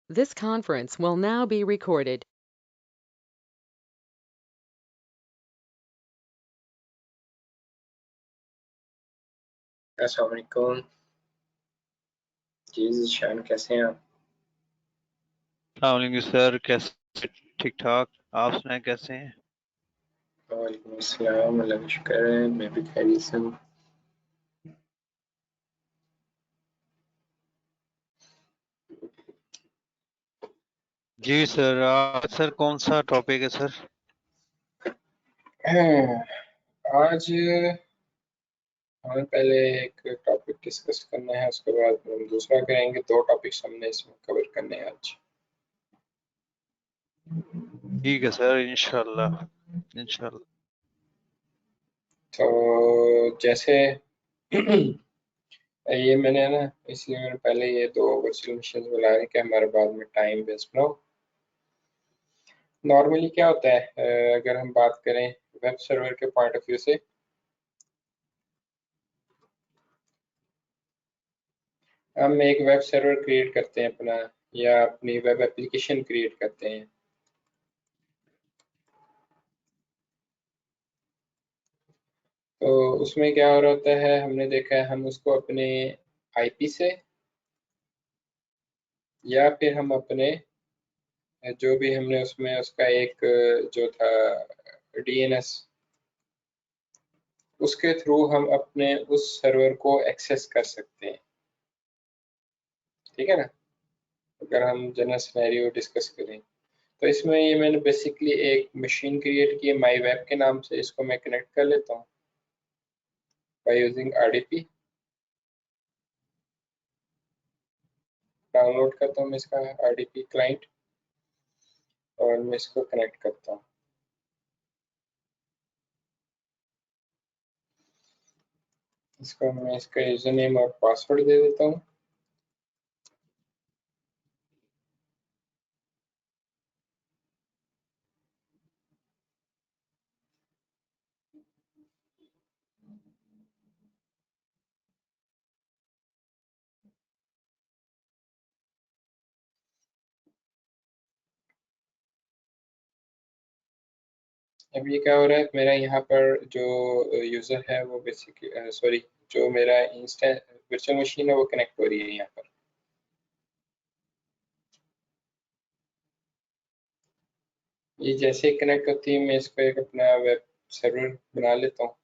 This conference will now be recorded. अस्सलाम वालेकुम जी ज़ीशान, कैसे हैं आप? अस्सलाम सर, कैसे? ठीक ठाक। आप सुनाएं कैसे हैं? वालेकुम अस्सलाम, अल्लाह का शुक्र है, मैं भी खैरियत से हूँ। जी सर, सर कौन सा टॉपिक है सर? आज हमें पहले एक टॉपिक डिस्कस करना है, उसके बाद हम दूसरा करेंगे। 2 टॉपिक्स हमने इसमें कवर करने हैं आज। ठीक है सर, इंशाल्लाह इंशाल्लाह। तो जैसे ये मैंने ना, इसलिए मैंने पहले ये 2 वर्चुअल मशीन बुला रहे कि हमारे बाद में टाइम वेस्ट ना हो। नॉर्मली क्या होता है, अगर हम बात करें वेब सर्वर के पॉइंट ऑफ व्यू से, हम एक वेब सर्वर क्रिएट करते हैं अपना, या अपनी वेब एप्लीकेशन क्रिएट करते हैं। तो उसमें क्या हो रहा होता है, हमने देखा है, हम उसको अपने आईपी से या फिर हम अपने जो भी हमने उसमें उसका एक जो था डीएनएस, उसके थ्रू हम अपने उस सर्वर को एक्सेस कर सकते हैं। ठीक है ना? अगर हम जनरल सिनेरियो डिस्कस करें, तो इसमें ये मैंने बेसिकली एक मशीन क्रिएट की है माई वेब के नाम से। इसको मैं कनेक्ट कर लेता हूँ बाय यूजिंग आरडीपी। डाउनलोड करता हूँ मैं इसका आरडीपी क्लाइंट, और मैं इसको कनेक्ट करता हूँ। इसको मैं इसका यूजर नेम और पासवर्ड दे देता हूँ। अब ये क्या हो रहा है, मेरा यहाँ पर जो यूज़र है वो बेसिकली सॉरी, जो मेरा इंस्टेंट वर्चुअल मशीन है वो कनेक्ट हो रही है यहाँ पर। ये जैसे ही कनेक्ट होती है, मैं इसको एक अपना वेब सर्वर बना लेता हूँ।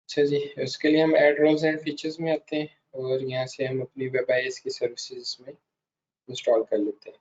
अच्छा जी, उसके लिए हम ऐड रोल्स एंड फीचर्स में आते हैं, और यहाँ से हम अपनी वेब आईएस की सर्विसेज में इंस्टॉल कर लेते हैं।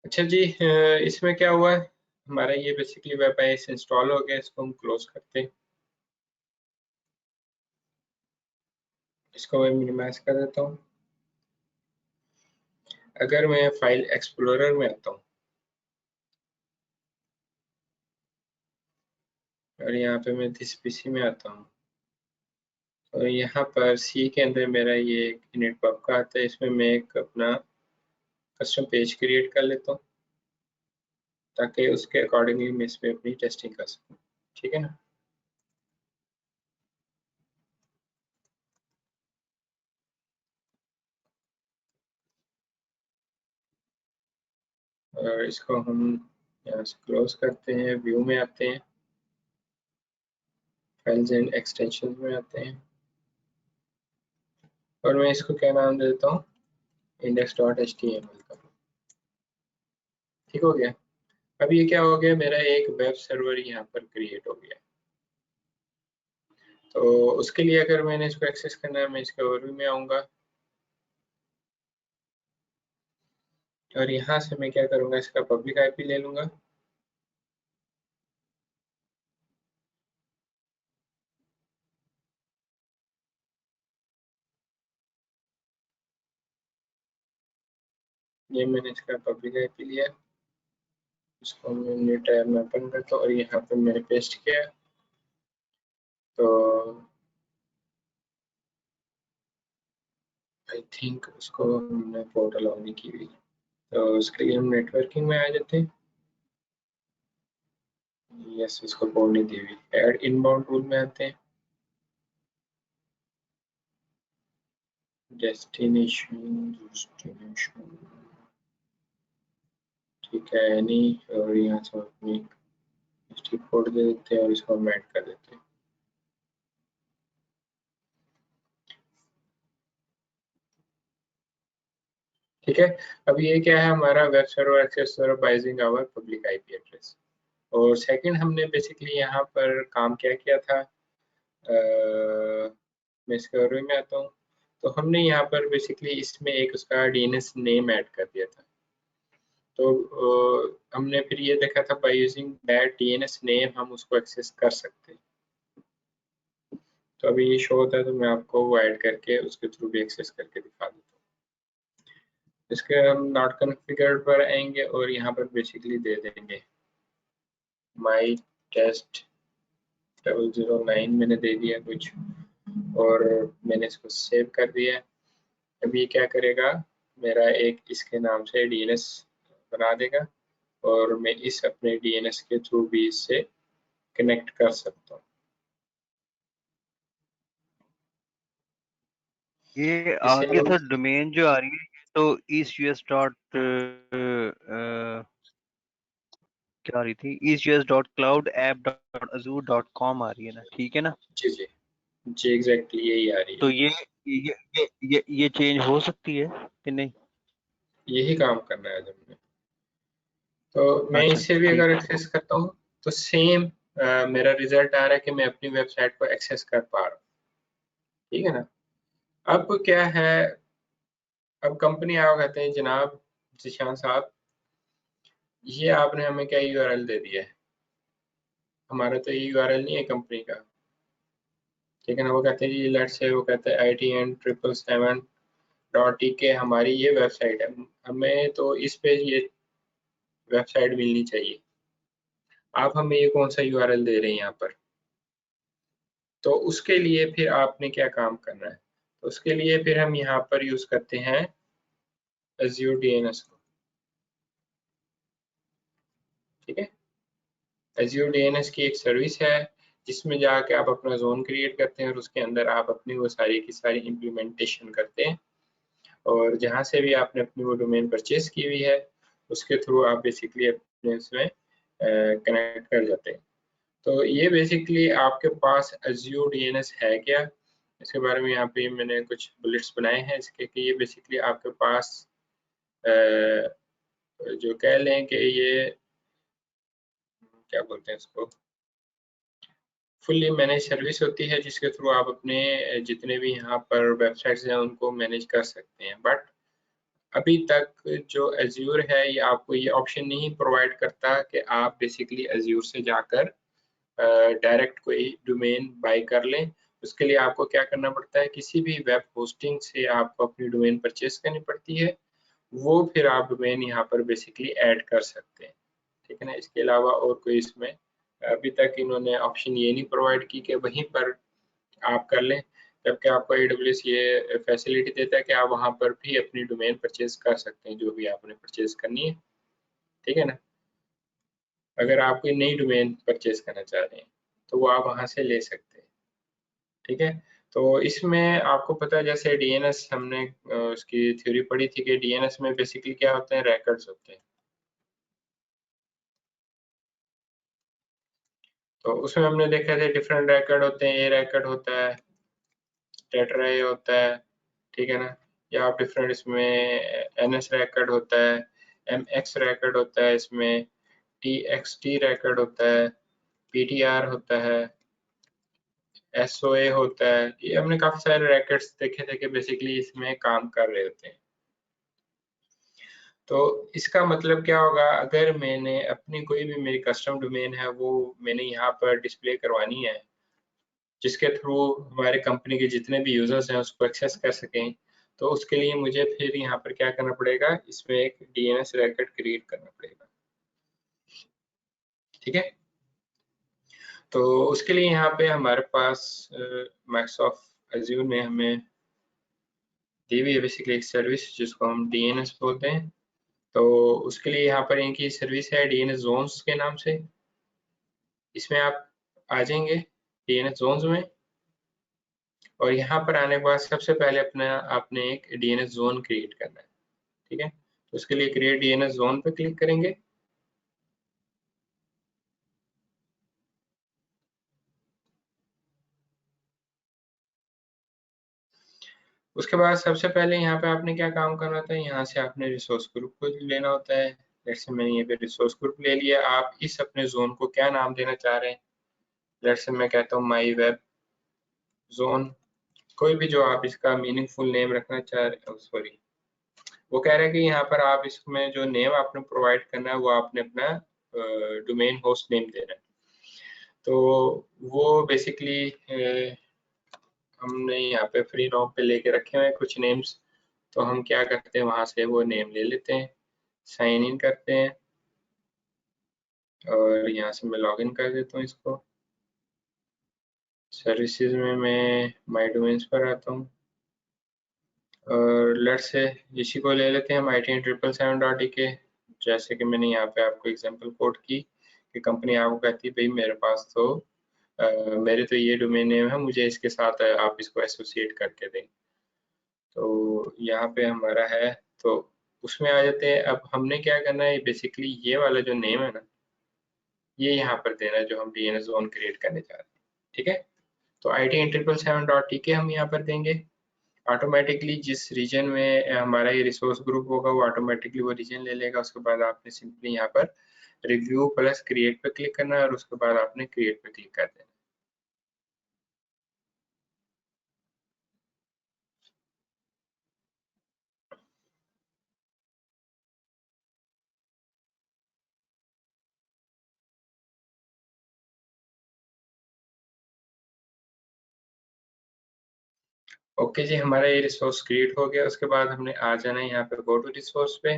अच्छा जी, इसमें क्या हुआ है, हमारा ये बेसिकली वेब आईएस इंस्टॉल हो गया, इसको हम क्लोज करते हैं। इसको मैं मिनिमाइज कर देता हूँ। अगर मैं फाइल एक्सप्लोरर में आता हूँ और यहाँ पे मैं दिस पीसी में आता हूँ, तो यहाँ पर सी के अंदर मेरा ये इनिट पब का आता है। इसमें मैं एक अपना कस्टम पेज क्रिएट कर लेता हूँ ताकि उसके अकॉर्डिंगली मैं इसमें अपनी टेस्टिंग कर सकूँ। ठीक है ना। और इसको हम यहाँ से क्लोज करते हैं, व्यू में आते हैं, फाइल्स एंड एक्सटेंशन में आते हैं और मैं इसको क्या नाम देता हूँ, index.html का। ठीक हो गया। अब ये क्या हो गया, मेरा एक वेब सर्वर यहाँ पर क्रिएट हो गया। तो उसके लिए अगर मैंने इसको एक्सेस करना है, मैं इसके ओवरव्यू में आऊँगा और यहाँ से मैं क्या करूँगा, इसका पब्लिक आईपी ले लूँगा। ये मैंने इसका पब्लिक आईपी लिया, इसको मैं न्यू टैब में ओपन करता हूँ और यहाँ पे मैंने पेस्ट किया। तो आई थिंक उसको हमने पोर्ट अलाउ नहीं की हुई, तो उसके लिए हम नेटवर्किंग में आ जाते हैं। यस, इसको पोर्ट नहीं दी हुई। ऐड इनबाउंड रूल में आते हैं, डेस्टिनेशन ठीक है नहीं, और यहाँ से अपनी कोड दे देते हैं और इसको हम ऐड कर देते हैं। ठीक है। अब ये क्या है, हमारा web server access by using our public IP address. और सेकंड हमने बेसिकली यहाँ पर काम क्या किया था, मैं इसके ओवरव्यू में आता हूँ। तो हमने यहाँ पर बेसिकली इसमें एक उसका डीएनएस नेम ऐड कर दिया था। तो हमने फिर ये देखा था by using that DNS name हम उसको एक्सेस कर सकते हैं। तो अभी ये शो होता है, तो मैं आपको वो ऐड करके उसके थ्रू भी एक्सेस करके दिखा देता हूँ। इसके हम नॉट कॉन्फ़िगर्ड पर आएंगे और यहाँ पर बेसिकली दे देंगे माई टेस्ट 009 मैंने दे दिया कुछ, और मैंने इसको सेव कर दिया। अभी क्या करेगा, मेरा एक इसके नाम से डीएनएस बना देगा और मैं इस अपने डीएनएस के थ्रू भी इससे कनेक्ट कर सकता हूँ। ये इसे आगे हम सर डोमेन जो आ रही है, ये तो easyus डॉट क्या आ रही थी, easyus.cloudapp.azure.com आ रही है ना, ठीक है ना। जी जी जी एग्जैक्टली यही आ रही है। तो ये चेंज हो सकती है कि नहीं। यही काम करना है हमने। तो मैं अच्छा इससे भी ठीक अगर है। एक्सेस करता हूँ तो सेम मेरा रिजल्ट आ रहा है कि मैं अपनी वेबसाइट को एक्सेस कर पा रहा हूँ। ठीक है ना। अब क्या है, अब कंपनी आओ कहते हैं जनाब जिशान साहब, ये आपने हमें क्या यूआरएल दे दिया है, हमारा तो ये यूआरएल नहीं है कंपनी का। ठीक है ना। वो कहते हैं जी लेट्स से, वो कहते हैं ITN777.tk हमारी ये वेबसाइट है, हमें तो इस पे ये वेबसाइट मिलनी चाहिए, आप हमें ये कौन सा यूआरएल दे रहे हैं यहाँ पर। तो उसके लिए फिर आपने क्या काम करना है, तो उसके लिए फिर हम यहाँ पर यूज करते हैं Azure DNS को। ठीक है। Azure DNS की एक सर्विस है जिसमें जाके आप अपना जोन क्रिएट करते हैं और उसके अंदर आप अपनी वो सारी की सारी इम्प्लीमेंटेशन करते हैं, और जहाँ से भी आपने अपनी वो डोमेन परचेज की हुई है उसके थ्रू आप बेसिकली अपने उसमें कनेक्ट कर जाते हैं। तो ये बेसिकली आपके पास Azure DNS है क्या, इसके बारे में यहाँ पे मैंने कुछ बुलेट्स बनाए हैं इसके, कि ये बेसिकली आपके पास जो कह लें कि ये क्या बोलते हैं इसको, फुल्ली मैनेज सर्विस होती है जिसके थ्रू आप अपने जितने भी यहाँ पर वेबसाइट्स हैं उनको मैनेज कर सकते हैं। बट अभी तक जो एज्योर है ये आपको ये ऑप्शन नहीं प्रोवाइड करता कि आप बेसिकली एज्योर से जाकर डायरेक्ट कोई डोमेन बाय कर लें। उसके लिए आपको क्या करना पड़ता है, किसी भी वेब होस्टिंग से आपको अपनी डोमेन परचेस करनी पड़ती है, वो फिर आप डोमेन यहाँ पर बेसिकली ऐड कर सकते हैं, ठीक है ना। इसके अलावा और कोई इसमें अभी तक इन्होंने ऑप्शन ये नहीं प्रोवाइड की कि वहीं पर आप कर लें, जबकि आपको AWS ये फैसिलिटी देता है कि आप वहाँ पर भी अपनी डोमेन परचेज कर सकते हैं, जो भी आपने परचेज करनी है, ठीक है ना। अगर आप कोई नई डोमेन परचेज करना चाह रहे हैं तो वो आप वहाँ से ले सकते हैं, ठीक है। तो इसमें आपको पता है जैसे DNS हमने उसकी थ्योरी पढ़ी थी कि DNS में बेसिकली क्या होते हैं, रिकॉर्ड्स होते हैं। तो उसमें हमने देखा था डिफरेंट रिकॉर्ड होते हैं, ए रिकॉर्ड होता है, टेट्रा ए होता है, ठीक है ना। या आप डिफरेंट इसमें NS रिकॉर्ड होता है, MX रिकॉर्ड होता है, इसमें TXT रिकॉर्ड होता है, PTR होता है, SOA होता है। ये हमने काफी सारे रिकॉर्ड्स देखे थे कि बेसिकली इसमें काम कर रहे होते हैं। तो इसका मतलब क्या होगा, अगर मैंने अपनी कोई भी मेरी कस्टम डोमेन है वो मैंने यहाँ पर डिस्प्ले करवानी है, जिसके थ्रू हमारे कंपनी के जितने भी यूजर्स हैं उसको एक्सेस कर सकें, तो उसके लिए मुझे फिर यहाँ पर क्या करना पड़ेगा, इसमें एक DNS रिकॉर्ड क्रिएट करना पड़ेगा, ठीक है। तो उसके लिए यहाँ पे हमारे पास माइक्रोसॉफ्ट एज्यूर ने हमें दी हुई है बेसिकली एक सर्विस जिसको हम DNS बोलते हैं। तो उसके लिए यहाँ पर इनकी सर्विस है DNS जोन्स के नाम से। इसमें आप आ जाएंगे DNS जोन्स में, और यहाँ पर आने के बाद सबसे पहले अपना आपने एक DNS जोन क्रिएट करना है, ठीक है। तो उसके लिए क्रिएट DNS जोन पे क्लिक करेंगे। उसके बाद सबसे पहले यहाँ पे आपने क्या काम करना होता है, यहाँ से आपने रिसोर्स ग्रुप को लेना होता है। जैसे मैंने ये पे रिसोर्स ग्रुप ले लिया। आप इस अपने जोन को क्या नाम देना चाह रहे हैं, जैसे मैं कहता हूँ माई वेब जोन, कोई भी जो आप इसका मीनिंगफुल नेम रखना चाह रहे हैं। सॉरी, वो कह रहे हैं कि यहाँ पर आप इसमें जो नेम आपने प्रोवाइड करना है वो आपने अपना डोमेन होस्ट नेम देना है। तो वो बेसिकली हमने यहाँ पे फ्री रोम पे लेके रखे हुए हैं कुछ नेम्स। तो हम क्या करते हैं, वहां से वो नेम ले लेते हैं, साइन इन करते हैं, और यहाँ से मैं लॉगिन कर देता हूँ इसको। सर्विसेज में मैं माई डोमेन्स पर आता हूँ, और लेट से इसी को ले लेते हैं हम ITN777.DK। जैसे कि मैंने यहाँ पे आपको एग्जांपल कोड की कि कंपनी आपको कहती है भाई मेरे पास तो मेरे तो ये डोमेन नेम है, मुझे इसके साथ आप इसको एसोसिएट करके दें। तो यहाँ पे हमारा है, तो उसमें आ जाते हैं। अब हमने क्या करना है, बेसिकली ये वाला जो नेम है ना, ये यहाँ पर देना है जो हम DNS जोन क्रिएट करने जा रहे हैं, ठीक है। तो ITN777.DK हम यहाँ पर देंगे। ऑटोमेटिकली जिस रीजन में हमारा ये रिसोर्स ग्रुप होगा वो ऑटोमेटिकली वो रीजन ले लेगा। उसके बाद आपने सिंपली यहाँ पर रिव्यू प्लस क्रिएट पे क्लिक करना है, और उसके बाद आपने क्रिएट पे क्लिक कर देना। ओके जी, हमारा ये रिसोर्स क्रिएट हो गया। उसके बाद हमने आ जाना है यहाँ पर गो टू रिसोर्स पे।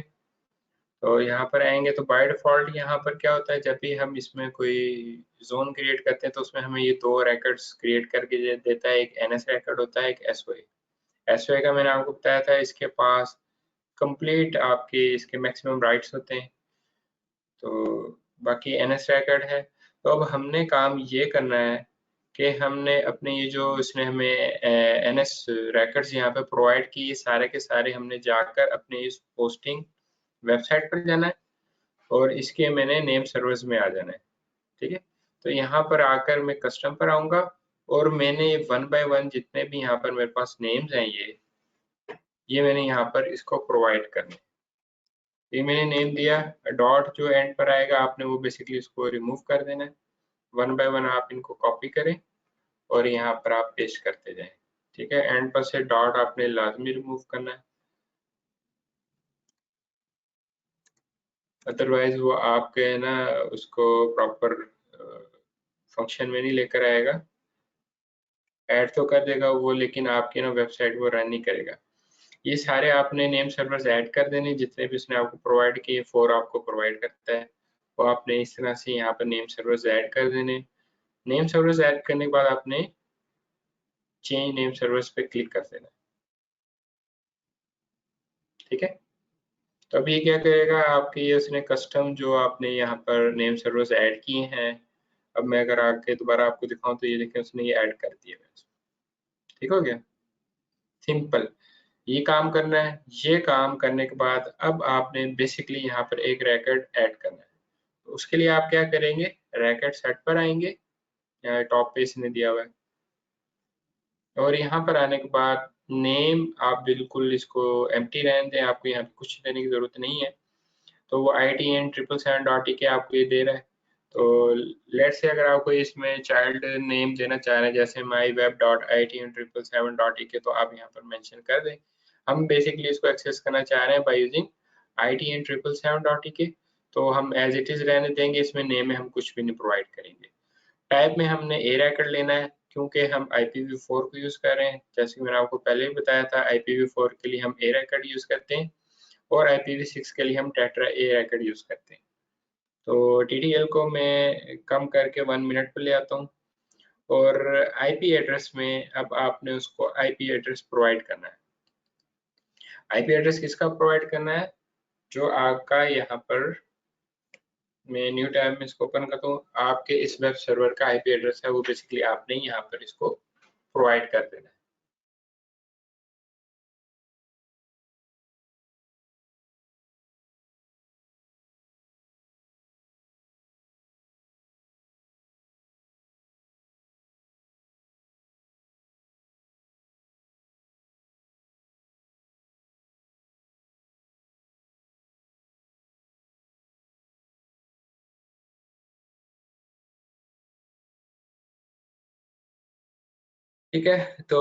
तो यहाँ पर आएंगे तो बाय डिफॉल्ट यहाँ पर क्या होता है, जब भी हम इसमें कोई जोन क्रिएट करते हैं तो उसमें हमें ये दो रिकॉर्ड्स क्रिएट करके देता है। एक NS रिकॉर्ड होता है, एक SOA। SOA का मैंने आपको बताया था, इसके पास कंप्लीट आपके इसके मैक्सिमम राइट्स होते हैं। तो बाकी NS रिकॉर्ड है। तो अब हमने काम ये करना है कि हमने अपने ये जो इसने हमें NS रिकॉर्ड्स यहाँ पे प्रोवाइड की, ये सारे के सारे हमने जाकर अपने इस पोस्टिंग वेबसाइट पर जाना है, और इसके मैंने नेम सर्वर्स में आ जाना है, ठीक है। तो यहाँ पर आकर मैं कस्टम पर आऊंगा, और मैंने वन बाय वन जितने भी यहाँ पर मेरे पास नेम्स हैं ये मैंने यहाँ पर इसको प्रोवाइड करना है। ये मैंने नेम दिया, डॉट जो एंड पर आएगा आपने वो बेसिकली इसको रिमूव कर देना है। वन बाय वन आप इनको कॉपी करें और यहाँ पर आप पेस्ट करते जाएं, ठीक है। एंड पर से डॉट आपने लाजमी रिमूव करना है। अदरवाइज वो आपके ना उसको प्रॉपर फंक्शन में नहीं लेकर आएगा। ऐड तो कर देगा वो, लेकिन आपकी ना वेबसाइट वो रन नहीं करेगा। ये सारे आपने नेम सर्वर्स ऐड कर देने, जितने भी उसने आपको प्रोवाइड किए, 4 आपको प्रोवाइड करता है, वो आपने इस तरह से यहाँ पर नेम सर्वर्स ऐड कर देने। नेम सर्वर्स ऐड करने के बाद आपने चेंज नेम सर्वर्स पे क्लिक कर देना, ठीक है। तो अब ये क्या करेगा, आपके ये उसने कस्टम जो आपने यहाँ पर नेम सर्वर्स ऐड किए हैं, अब मैं अगर आके दोबारा आपको दिखाऊं तो ये देखें उसने ये ऐड कर दिए। ठीक हो गया, सिंपल। ये काम करना है। ये काम करने के बाद अब आपने बेसिकली यहाँ पर एक रैकेट ऐड करना है। तो उसके लिए आप क्या करेंगे, रैकेट सेट पर आएंगे, यहाँ टॉप पे इसने दिया हुआ है, और यहाँ पर आने के बाद नेम आप बिल्कुल इसको एम्प्टी रहने दें, आपको यहाँ पे कुछ देने की जरूरत नहीं है। तो वो ITN777.tk आपको ये दे रहा है। तो लेट्स से अगर आपको इसमें चाइल्ड नेम देना चाह रहे हैं जैसे myweb.itn777.tk, तो आप यहाँ पर मेंशन कर दें। हम बेसिकली इसको एक्सेस करना चाह रहे हैं बाय यूजिंग ITN777.tk, तो हम एज इट इज रहने देंगे, इसमें नेम में हम कुछ भी नहीं प्रोवाइड करेंगे। टाइप में हमने ए रैकेट लेना है, क्योंकि हम IPv4 को यूज कर रहे हैं। जैसे कि मैंने आपको पहले भी बताया था, IPv4 के लिए हम ए रैकेट यूज करते हैं, और IPv6 के लिए हम टेट्रा ए रैकेट यूज करते हैं। तो TTL को मैं कम करके 1 मिनट पर ले आता हूँ, और IP एड्रेस में अब आपने उसको IP एड्रेस प्रोवाइड करना है। IP एड्रेस किसका प्रोवाइड करना है, जो आपका यहाँ पर, मैं न्यू टैब में इसको ओपन करता हूँ, आपके इस वेब सर्वर का IP एड्रेस है, वो बेसिकली आपने यहाँ पर इसको प्रोवाइड कर देना है। ठीक है, तो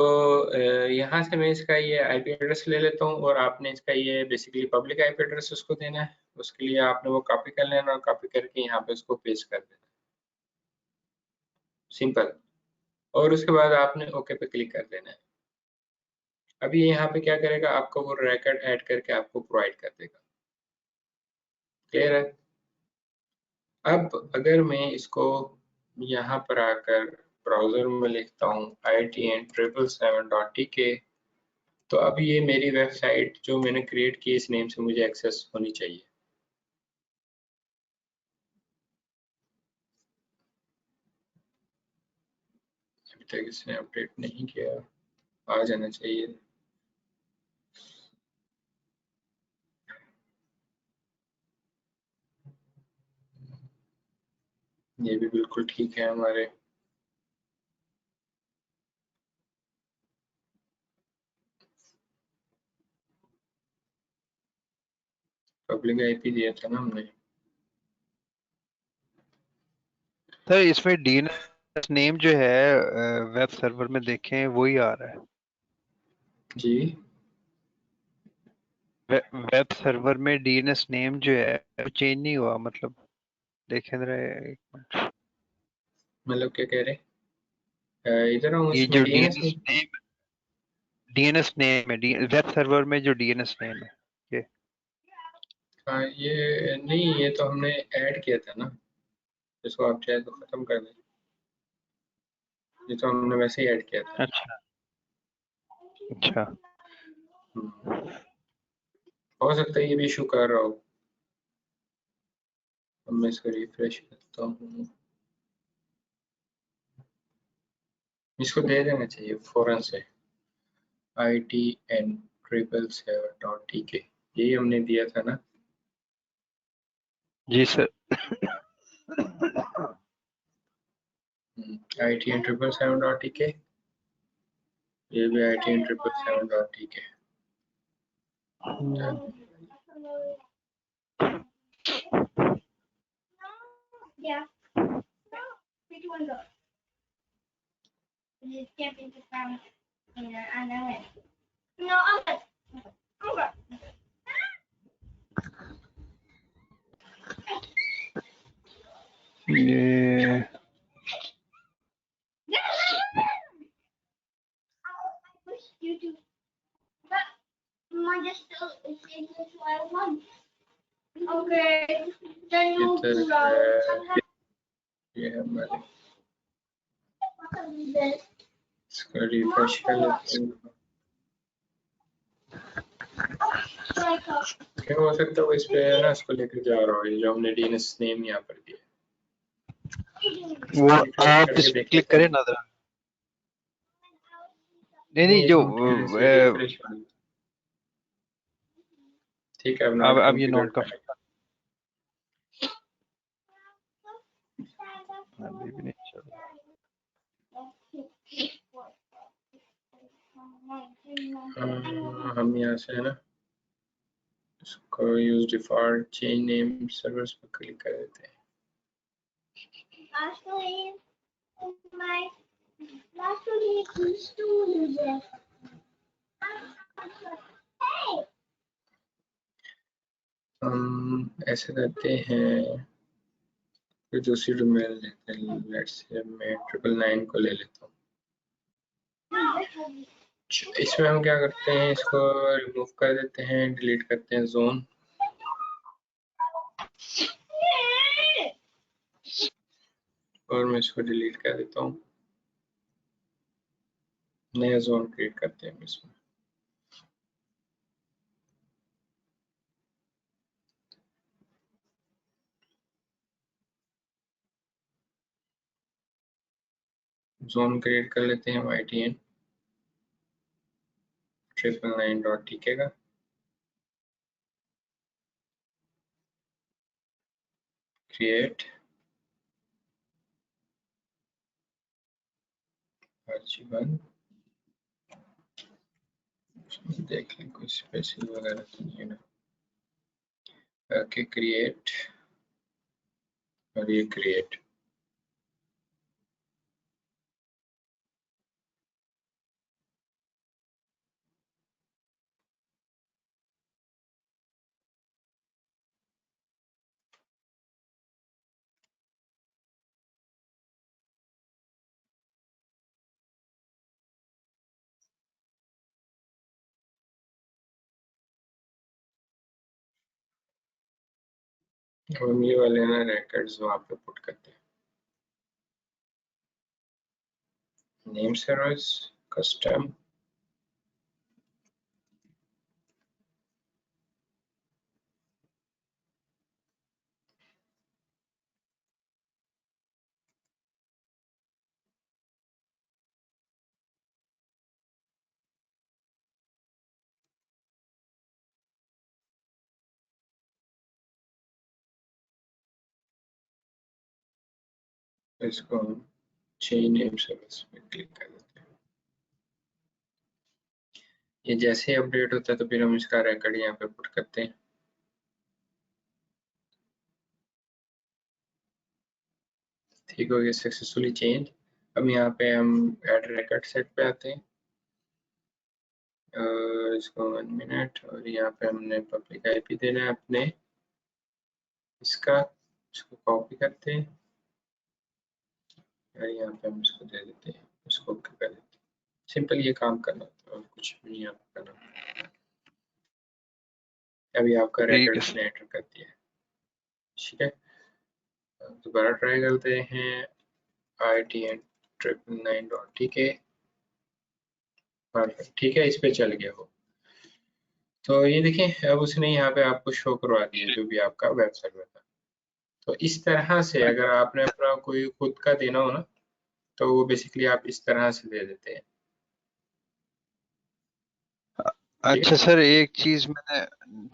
यहाँ से मैं इसका ये IP एड्रेस ले लेता हूँ, और आपने इसका ये बेसिकली पब्लिक IP एड्रेस उसको देना है। उसके लिए आपने वो कॉपी कर लेना, और कॉपी करके यहाँ पे उसको पेस्ट कर देना, सिंपल। और उसके बाद आपने ओके पे क्लिक कर देना है। अभी यहाँ पे क्या करेगा, आपको वो रैकेट ऐड करके आपको प्रोवाइड कर देगा। क्लियर है। अब अगर मैं इसको यहाँ पर आकर ब्राउजर में लिखता हूँ ITN777.tk, तो अब ये मेरी वेबसाइट जो मैंने क्रिएट की इस नेम से मुझे एक्सेस होनी चाहिए। अभी तक इसने अपडेट नहीं किया, आ जाना चाहिए। ये भी बिल्कुल ठीक है हमारे। पब्लिक IP दिया था ना हमने। सर इसमें DNS नेम जो है वेब सर्वर में देखें वही आ रहा है। जी, वेब सर्वर में DNS नेम जो है वो चेंज नहीं हुआ, मतलब देखें जरा एक मिनट। मतलब क्या कह रहे हैं, इधर हूँ ये इसमें जो DNS DNS नेम है वेब सर्वर में जो DNS नेम है ये। हाँ, ये नहीं, ये तो हमने ऐड किया था ना, इसको आप चाहे तो खत्म कर दें। ये तो हमने वैसे ही ऐड किया था। अच्छा अच्छा। हो सकता है ये भी इशू कर रहा हो। अब मैं इसको रिफ्रेश करता हूँ, इसको दे देना चाहिए फौरन से ITN777.tk, यही हमने दिया था ना। जी सर। ITN777.tk, ये भी ITN777.tk। Yeah. Which one goes? This camping just found. Yeah, I know it. No, I'm good. I'm good. ये push you to, but Mama just said this why I want. Okay, then you इधर pull out. है, ये है हमारे, इसको refresh कर लेते हैं। क्या हो सकता है वो इस पे है ना, इसको लेकर जा रहा हो, ये जो हमने डीएनएस नेम यहाँ पर दिया, वो रिफ्रेश आप करके इस पे देख क्लिक लेते हैं। करें ना जरा। नहीं नहीं नहीं, ये जो तो से रिफ्रेश कर लो। ठीक है, अब नॉट अब ये कॉन्फ़िगर नॉन का करें। अभी भी नहीं चल रहा। हम यहाँ से है ना, इसको use default change name servers पर क्लिक कर देते हैं। हम ऐसे करते हैं, फिर दूसरी डोमेन लेते हैं। लेट्स से मैं 999 को ले लेता हूँ। इसमें हम क्या करते हैं, इसको रिमूव कर देते हैं, डिलीट करते हैं जोन, और मैं इसको डिलीट कर देता हूँ। नया जोन क्रिएट करते हैं इसमें। जोन क्रिएट कर लेते हैं YTN 999.tk का। क्रिएट RG1, देख लें कोई स्पेशल वगैरह तो नहीं है ना। ओके क्रिएट, और ये क्रिएट। हम ये वाले ना रिकॉर्ड्स वहाँ पे पुट करते हैं। नेम सर्विस कस्टम, इसको हम चेंज नेम सर्विस पे क्लिक कर देते हैं। ये जैसे ही अपडेट होता है तो फिर हम इसका रिकॉर्ड यहाँ पे पुट करते हैं। ठीक हो गया, सक्सेसफुली चेंज। अब यहाँ पे हम ऐड रिकॉर्ड सेट पे आते हैं। इसको 1 मिनट, और यहाँ पे हमने पब्लिक IP देना है अपने इसका, इसको कॉपी करते हैं और यहाँ पे हम इसको दे देते हैं, इसको ओके कर देते हैं। सिंपल ये काम करना होता है और कुछ भी नहीं आपको करना। अभी आपका ठीक रिकॉर्ड है इसने एंटर कर दिया है। ठीक है, दोबारा ट्राई करते हैं। ITN 999.tk, perfect. ठीक है, इस पे चल गया हो। तो ये देखें, अब उसने यहाँ पे आपको शो करवा दिया जो भी आपका वेब सर्वर था। तो इस तरह से अगर आपने अपना कोई खुद का देना हो ना, तो वो बेसिकली आप इस तरह से दे देते हैं। ठीक अच्छा सर, एक चीज मैंने,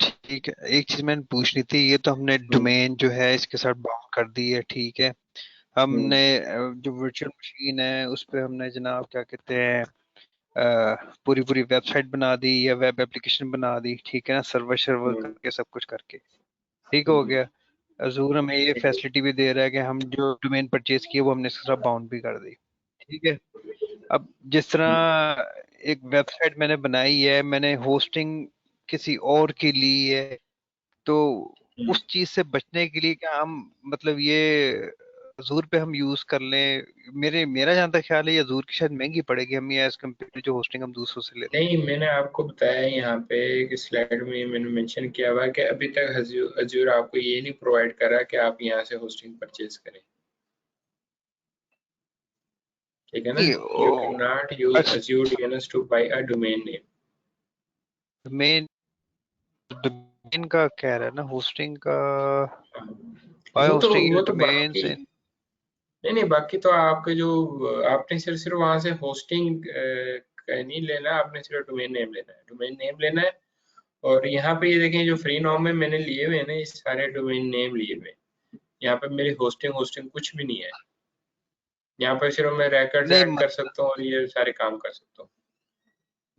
ठीक है, एक चीज मैंने पूछनी थी। ये तो हमने है। डोमेन जो है इसके साथ बाउंड कर दी है, ठीक है। हमने जो वर्चुअल मशीन है उस पे हमने जनाब क्या कहते हैं पूरी पूरी वेबसाइट बना दी या वेब एप्लीकेशन बना दी, ठीक है ना, सर्वर सर्वर करके सब कुछ करके ठीक हो गया। अजूर हमें ये फैसिलिटी भी दे रहा है कि हम जो डोमेन परचेज किए वो हमने इसके साथ बाउंड भी कर दी, ठीक है। अब जिस तरह एक वेबसाइट मैंने बनाई है, मैंने होस्टिंग किसी और की ली है, तो उस चीज से बचने के लिए क्या हम मतलब ये अजूर पे हम यूज कर लें, मेरा जहाँ तक ख्याल है ये अजूर की शायद महंगी पड़ेगी हमें एज कम्पेयर टू जो होस्टिंग हम दूसरों से लेते हैं। नहीं, मैंने आपको बताया यहाँ पे एक स्लाइड में मैंने मेंशन किया हुआ है कि अभी तक अजूर आपको ये नहीं प्रोवाइड कर रहा कि आप यहाँ से होस्टिंग परचेज करें, ठीक है ना। नहीं, यू कैन नॉट यूज अच्छा, Azure DNS to buy a domain name. Main domain का कह रहा है ना, होस्टिंग का, बाय वो तो होस्टिंग वो योर तो डोमेन्स बाकी, इन। नहीं नहीं, बाकी तो आपके जो आपने सिर्फ वहां से होस्टिंग नहीं लेना, आपने सिर्फ डोमेन नेम लेना है, डोमेन नेम लेना है। और यहाँ पे ये देखें जो फ्री नॉर्म में मैंने लिए हुए हैं ना, ये सारे डोमेन नेम लिए हुए हैं। यहाँ पे मेरी होस्टिंग होस्टिंग कुछ भी नहीं है। यहाँ पर सिर्फ मैं रिकॉर्ड्स नहीं ऐड कर सकता हूँ और ये सारे काम कर सकता हूँ,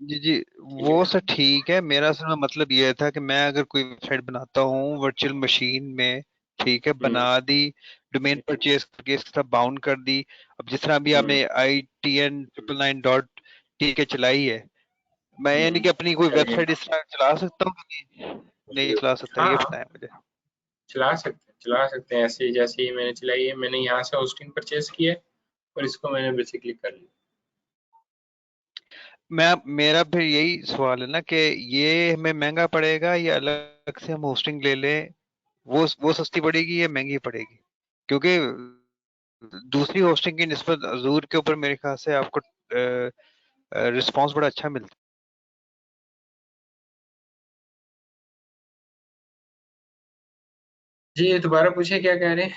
जी जी, ठीक वो है। सब ठीक है, मेरा असल में मतलब ये था कि मैं अगर कोई वेबसाइट बनाता हूँ वर्चुअल मशीन में, ठीक है, हम्म बना दी, डोमेन परचेज करके इसके साथ बाउंड कर दी। अब जिस तरह अभी हम्म आपने ITN999.tk चलाई है, मैं यानी कि अपनी कोई चलिए। वेबसाइट इस तरह चला सकता हूँ कि नहीं? नहीं चला सकता, ये हाँ, बताएं मुझे। चला सकते हैं ऐसे ही जैसे ही मैंने चलाई है। मैंने यहाँ से होस्टिंग परचेज की है और इसको मैंने बेसिकली कर लिया। मेरा फिर यही सवाल है ना कि ये हमें महंगा पड़ेगा या अलग से हम होस्टिंग ले लें, वो सस्ती पड़ेगी या महंगी पड़ेगी? क्योंकि दूसरी होस्टिंग की निस्बत अजूर के ऊपर मेरे ख्याल से आपको रिस्पांस बड़ा अच्छा मिलता जी दोबारा पूछे, क्या कह रहे हैं।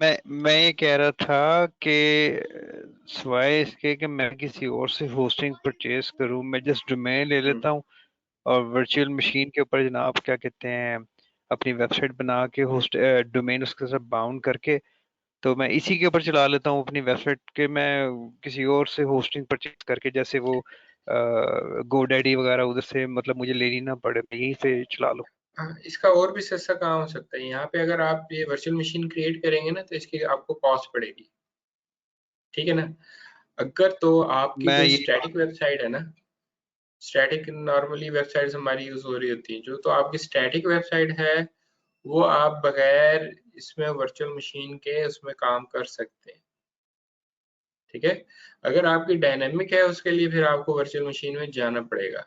है। मैं ये कह रहा था कि सिवाय इसके कि मैं किसी और से होस्टिंग परचेज करूं, मैं जस्ट डोमेन ले हम्म, लेता हूं और वर्चुअल मशीन के ऊपर जनाब क्या कहते हैं, अपनी वेबसाइट बना के होस्ट डोमेन उसके साथ बाउंड करके, तो मैं इसी के ऊपर चला लेता हूँ अपनी वेबसाइट के। मैं किसी और से होस्टिंग परचेज करके, जैसे वो गोडैडी वगैरह उधर से मतलब मुझे लेनी ना पड़े, मैं यहीं से चला लूँ। हाँ, इसका और भी सस्ता काम हो सकता है। यहाँ पे अगर आप ये वर्चुअल मशीन क्रिएट करेंगे ना, तो इसकी आपको कॉस्ट पड़ेगी, ठीक है ना। अगर तो आपकी मैं कोई ये स्टैटिक वेबसाइट है ना, स्टैटिक नॉर्मली वेबसाइट्स हमारी यूज हो रही होती हैं, जो तो आपकी स्टैटिक वेबसाइट है वो आप बगैर इसमें वर्चुअल मशीन के उसमें काम कर सकते हैं, ठीक है। अगर आपकी डायनेमिक है उसके लिए फिर आपको वर्चुअल मशीन में जाना पड़ेगा,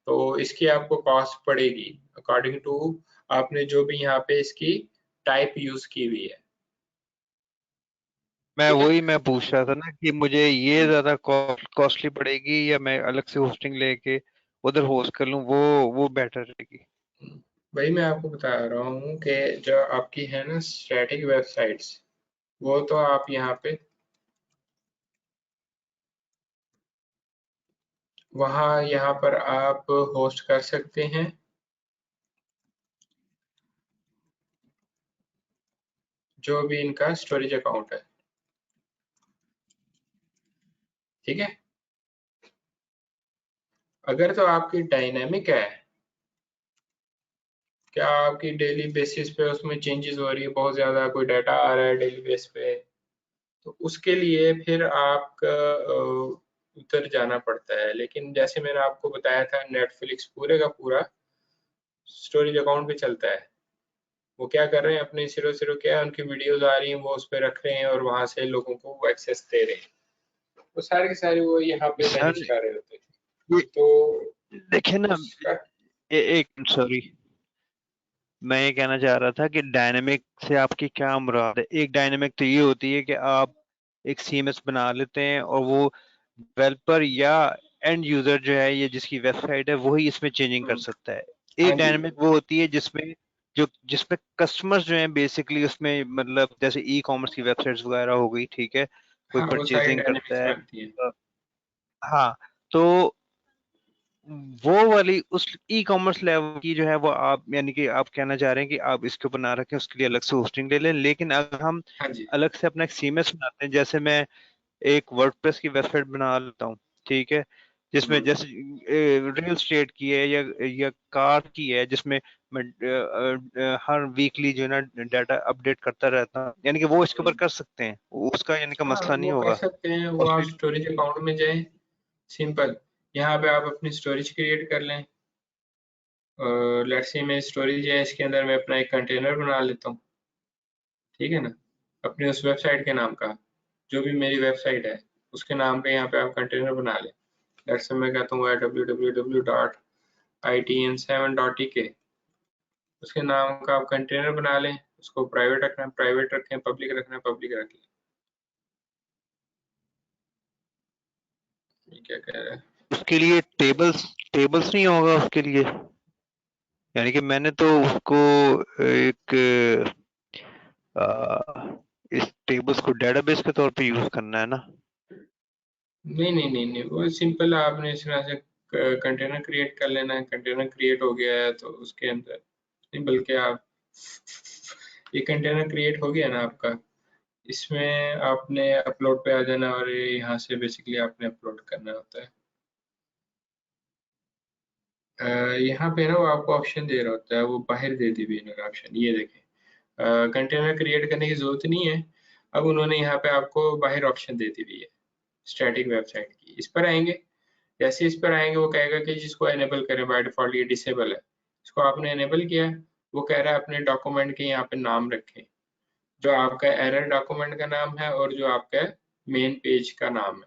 तो इसकी आपको कॉस्ट पड़ेगी अकॉर्डिंग टू आपने जो भी यहाँ पे इसकी टाइप यूज की हुई है, ठीक है। मैं पूछ रहा था ना कि मुझे ये ज्यादा कॉस्टली पड़ेगी या मैं अलग से होस्टिंग लेके उधर होस्ट कर लूँ, वो बेटर रहेगी? वही मैं आपको बता रहा हूँ कि जो आपकी है ना स्टैटिक वेबसाइट्स, वो तो आप यहाँ पे वहाँ यहाँ पर आप होस्ट कर सकते हैं जो भी इनका स्टोरेज अकाउंट है, ठीक है। अगर तो आपकी डायनेमिक है, क्या आपकी डेली बेसिस पे उसमें चेंजेस हो रही है, बहुत ज़्यादा कोई डाटा आ रहा है डेली बेस पे, तो उसके लिए फिर आपका उधर जाना पड़ता है। लेकिन जैसे मैंने आपको बताया था, नेटफ्लिक्स पूरे का पूरा स्टोरेज अकाउंट पे चलता है। वो क्या कर रहे हैं, अपने सिरों सिरों क्या है, उनकी वीडियोस आ रही हैं वो उस पर रख रहे हैं और वहां से लोगों को वो एक्सेस दे रहे हैं, वो सारे के सारे वो यहाँ पे मैनेज सर कर रहे होते हैं। ये तो देखे ना, उसका एक सॉरी, मैं ये कहना चाह रहा था कि डायनेमिक से आपकी क्या मुराद है? एक डायनेमिक तो ये होती है कि आप एक सीएमएस बना लेते हैं और वो डेवलपर या एंड यूजर जो है, ये जिसकी वेबसाइट है वही इसमें चेंजिंग कर सकता है। हाँ एक जी, डायनेमिक वो होती है जिसमें कस्टमर्स जो है बेसिकली उसमें, मतलब जैसे ई कॉमर्स की वेबसाइट्स वगैरह हो गई, ठीक है, कोई हाँ वो सारी परचेजिंग करता डायनेमिक्स है। में आती है। हाँ, तो वो वाली उस ई कॉमर्स लेवल की जो है वो आप, यानी कि आप कहना चाह रहे हैं कि आप इसके ऊपर ना रखें, उसके लिए अलग से होस्टिंग ले लें। लेकिन अगर हम हाँ जी, अलग से अपना एक सीएमएस बनाते हैं, जैसे मैं एक वर्डप्रेस की वेबसाइट बना लेता हूँ, ठीक है, जिसमें हम्म, जैसे रियल स्टेट की है या कार की है, जिसमें मैं हर वीकली जो है ना डाटा अपडेट करता रहता हूँ, यानी कि वो इसके ऊपर हम्म। कर सकते हैं, उसका यानी कि हाँ मसला नहीं वो कर होगा। सकते हैं, वो और आप फिर स्टोरेज अकाउंट में जाएं, सिंपल। यहाँ पे आप अपनी स्टोरेज क्रिएट कर लें। लेट्स से मैं स्टोरेज है इसके अंदर मैं अपना एक कंटेनर बना लेता हूँ, ठीक है ना, अपनी उस वेबसाइट के नाम का, जो भी मेरी वेबसाइट है उसके नाम पे यहाँ पे आप कंटेनर बना लें। जैसे मैं कहता हूँ www.itn7.tk, उसके नाम का आप कंटेनर बना लें, उसको प्राइवेट रखना है प्राइवेट रखें, पब्लिक रखना है पब्लिक रखें। ये क्या कह रहा है? उसके लिए टेबल्स टेबल्स नहीं होगा उसके लिए? यानी कि मैंने तो उसको एक इस टेबल्स को डेटाबेस के तौर पे यूज करना है ना? नहीं, वो सिंपल आपने इस तरह से कंटेनर क्रिएट कर लेना है। कंटेनर क्रिएट हो गया है तो उसके अंदर नहीं, बल्कि आप ये कंटेनर क्रिएट हो गया ना आपका, इसमें आपने अपलोड पे आ जाना और यहाँ से बेसिकली आपने अपलोड करना होता है। यहाँ पे ना वो आपको ऑप्शन दे रहा होता है, वो बाहर दे दी हुई है ऑप्शन, ये देखें। कंटेनर क्रिएट करने की जरूरत नहीं है, अब उन्होंने यहाँ पे आपको बाहर ऑप्शन दे दी हुई है स्टैटिक वेबसाइट की। इस पर आएंगे, जैसे इस पर आएंगे वो कहेगा कि जिसको एनेबल करें, बाय डिफॉल्ट ये डिसेबल है, इसको आपने एनेबल किया है। वो कह रहा है अपने डॉक्यूमेंट के यहाँ पे नाम रखें, जो आपका एरर डॉक्यूमेंट का नाम है और जो आपका मेन पेज का नाम है।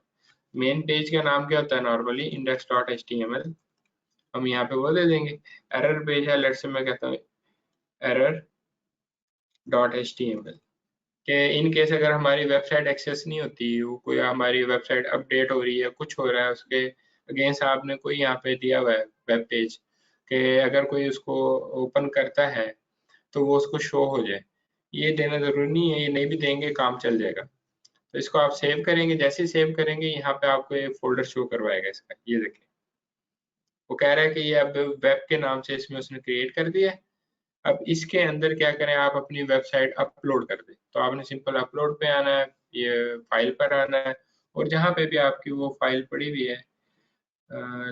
मेन पेज का नाम क्या होता है नॉर्मली, index.html, हम यहाँ पे वो दे देंगे। एरर पेज है, लेट्स से मैं कहता हूँ error.html, कि इन केस अगर हमारी वेबसाइट एक्सेस नहीं होती, वो कोई हमारी वेबसाइट अपडेट हो रही है, कुछ हो रहा है, उसके अगेंस्ट आपने कोई यहाँ पे दिया हुआ है वेब पेज, कि अगर कोई उसको ओपन करता है तो वो उसको शो हो जाए, ये देना जरूरी नहीं है, ये नहीं भी देंगे काम चल जाएगा। तो इसको आप सेव करेंगे, जैसे ही सेव करेंगे यहाँ पे आपको एक फोल्डर शो करवाएगा इसका, ये देखें। वो कह रहा है कि ये अब वेब के नाम से इसमें उसने क्रिएट कर दिया है। अब इसके अंदर क्या करें, आप अपनी वेबसाइट अपलोड कर दें, तो आपने सिंपल अपलोड पे आना है, ये फाइल पर आना है, और जहाँ पे भी आपकी वो फाइल पड़ी हुई है,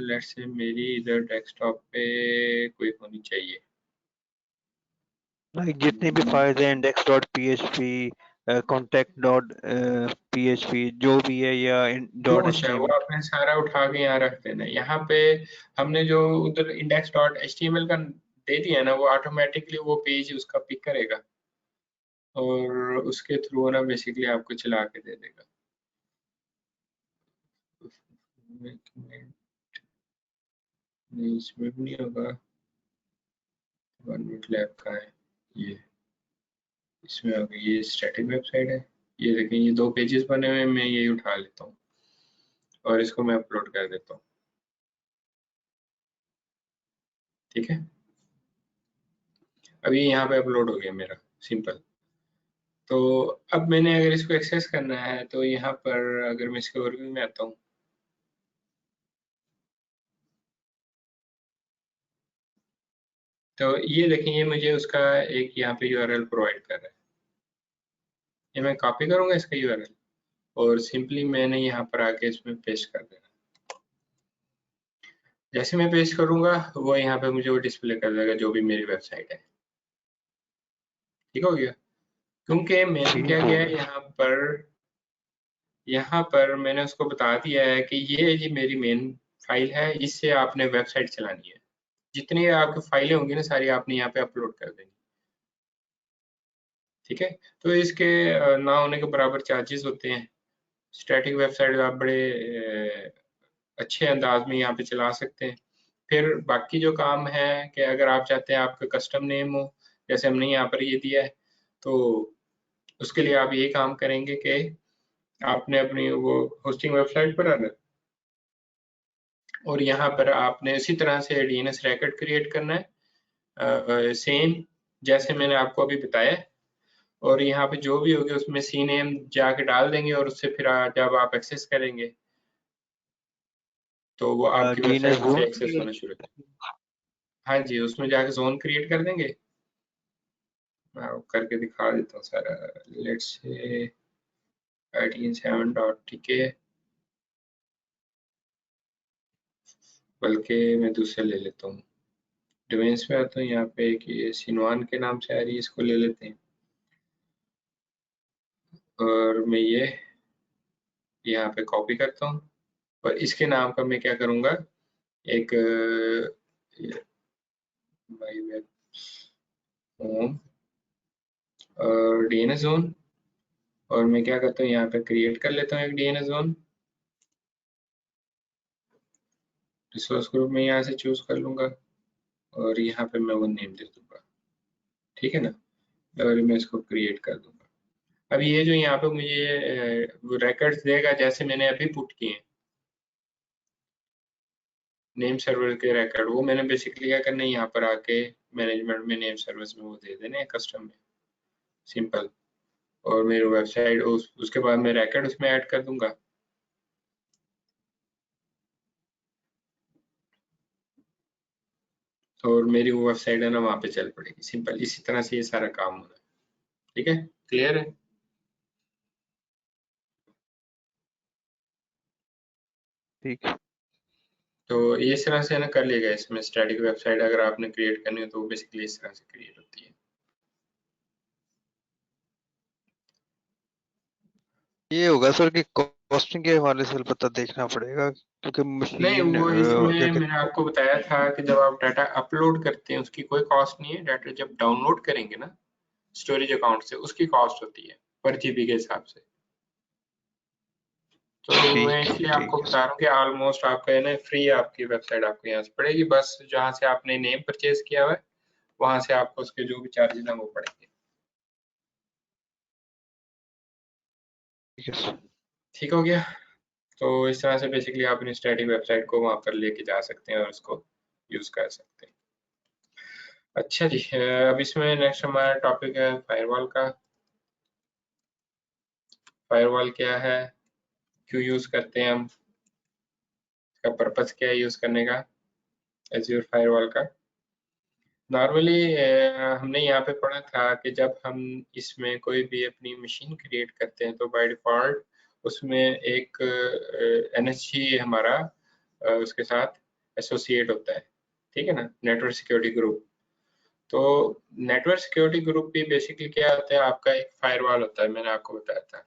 लेट्स से मेरी इधर डेस्कटॉप पे कोई होनी चाहिए। लाइक जितनी भी फाइल्स हैं index.php, contact.php, जो भी है, या जो डॉट कुछ है वो html? आपने सारा उठा के यहाँ रख देना है। यहाँ पे हमने जो उधर index.html का दे दिया ना, वो ऑटोमेटिकली वो पेज उसका पिक करेगा और उसके थ्रू ना बेसिकली आपको चला के दे देगा। नहीं, इसमें भी नहीं होगा, 1 मिनट लैब का है ये, इसमें होगा, ये स्टैटिक वेबसाइट है। ये देखें, ये 2 पेजेस बने हुए हैं, मैं ये उठा लेता हूँ और इसको मैं अपलोड कर देता हूँ। ठीक है, अभी यहाँ पे अपलोड हो गया मेरा, सिंपल। तो अब मैंने अगर इसको एक्सेस करना है तो यहाँ पर अगर मैं इसके ओवरव्यू में आता हूँ, तो ये देखें, ये मुझे उसका एक यहाँ पे यूआरएल प्रोवाइड कर रहा है। ये मैं कॉपी करूंगा इसका यूआरएल और सिंपली मैंने यहाँ पर आके इसमें पेस्ट कर देना। जैसे मैं पेस्ट करूंगा वो यहाँ पे मुझे वो डिस्प्ले कर देगा जो भी मेरी वेबसाइट है। ठीक हो गया, क्योंकि मैंने ठीक क्या हो किया है गया। यहाँ पर मैंने उसको बता दिया है कि ये मेरी मेन फाइल है, इससे आपने वेबसाइट चलानी है। जितनी आपकी फाइलें होंगी ना सारी आपने यहाँ पे अपलोड कर देनी। ठीक है, तो इसके ना होने के बराबर चार्जेस होते हैं। स्टैटिक वेबसाइट आप बड़े अच्छे अंदाज में यहाँ पे चला सकते हैं। फिर बाकी जो काम है कि अगर आप चाहते हैं आपका कस्टम नेम हो, जैसे हमने यहाँ पर ये दिया है, तो उसके लिए आप ये काम करेंगे कि आपने अपनी वो होस्टिंग वेबसाइट पर आना और यहाँ पर आपने इसी तरह से डीएनएस रैकेट क्रिएट करना है, सेम जैसे मैंने आपको अभी बताया। और यहाँ पे जो भी होगी उसमें सी नेम जाके डाल देंगे और उससे फिर जब आप एक्सेस करेंगे तो वो आपकी डीएनएस वेबसाइट से जोन एक्सेस होना क्रिएट? शुरू हो जाएगा। हाँ जी, उसमें जाके जोन क्रिएट कर देंगे। मैं वो करके दिखा देता हूँ सारा। लेट्स से itn7.tk, बल्कि मैं दूसरे ले लेता हूँ, डोमेन्स पे आता हूँ, यहाँ पे एक ये सिनवान के नाम से आ रही है, इसको ले लेते हैं। और मैं ये यहाँ पे कॉपी करता हूँ और इसके नाम का मैं क्या करूँगा, एक माई वेब होम और डीएनएस जोन, और मैं क्या करता हूँ यहाँ पे क्रिएट कर लेता हूँ एक डीएनएस जोन। रिसोर्स ग्रुप में यहाँ से चूज कर लूंगा और यहाँ पे मैं वो नेम दे दूंगा, ठीक है ना, और मैं इसको क्रिएट कर दूंगा। अब ये जो यहाँ पे मुझे रिकॉर्ड्स देगा जैसे मैंने अभी पुट किए हैं नेम सर्वर के रिकॉर्ड, वो मैंने बेसिकली क्या करना है यहाँ पर आके मैनेजमेंट में नेम सर्विस में वो दे देने हैं कस्टम में, सिंपल। और मेरी वेबसाइट उसके बाद मैं रिकॉर्ड उसमें ऐड कर दूंगा। और मेरी वो वेबसाइट है ना वहाँ पे चल पड़ेगी, सिंपल। इसी तरह से ये सारा काम होना है, ठीक है, क्लियर है। ठीक है। तो इस तरह से है ना कर लिएगा। इसमें स्टैटिक वेबसाइट अगर आपने क्रिएट करनी हो तो बेसिकली इस तरह से क्रिएट होती है। ये होगा सर कि कॉस्टिंग के हवाले से पता देखना पड़ेगा, क्योंकि नहीं, मशीन वो क्या इसमें मैंने कहते आपको बताया था कि जब आप डाटा अपलोड करते हैं उसकी कोई कॉस्ट नहीं है। डाटा जब डाउनलोड करेंगे ना स्टोरेज अकाउंट से, उसकी कॉस्ट होती है पर जीबी के हिसाब से। तो मैं ठीक इसलिए ठीक आपको है बता सर। रहा हूँ कि ऑलमोस्ट आपका है ना फ्री आपकी वेबसाइट आपको यहाँ से पड़ेगी। बस जहाँ से आपने नेम परचेज किया हुआ है वहां से आपको उसके जो भी चार्जेस हैं वो पड़ेंगे। ठीक है सर। ठीक हो गया। तो इस तरह से बेसिकली आप अपनी स्टैटिक वेबसाइट को वहां पर लेके जा सकते हैं और उसको यूज कर सकते हैं। अच्छा जी, अब इसमें नेक्स्ट हमारा टॉपिक है फायरवॉल का। फायरवॉल क्या है, क्यों यूज करते हैं हम, इसका पर्पस क्या है यूज करने का एज्योर फायरवॉल का। नॉर्मली हमने यहाँ पे पढ़ा था कि जब हम इसमें कोई भी अपनी मशीन क्रिएट करते हैं तो बाय डिफॉल्ट उसमें एक एनएसजी हमारा उसके साथ एसोसिएट होता है, ठीक है ना, नेटवर्क सिक्योरिटी ग्रुप। तो नेटवर्क सिक्योरिटी ग्रुप भी बेसिकली क्या होता है, आपका एक फायरवॉल होता है, मैंने आपको बताया था।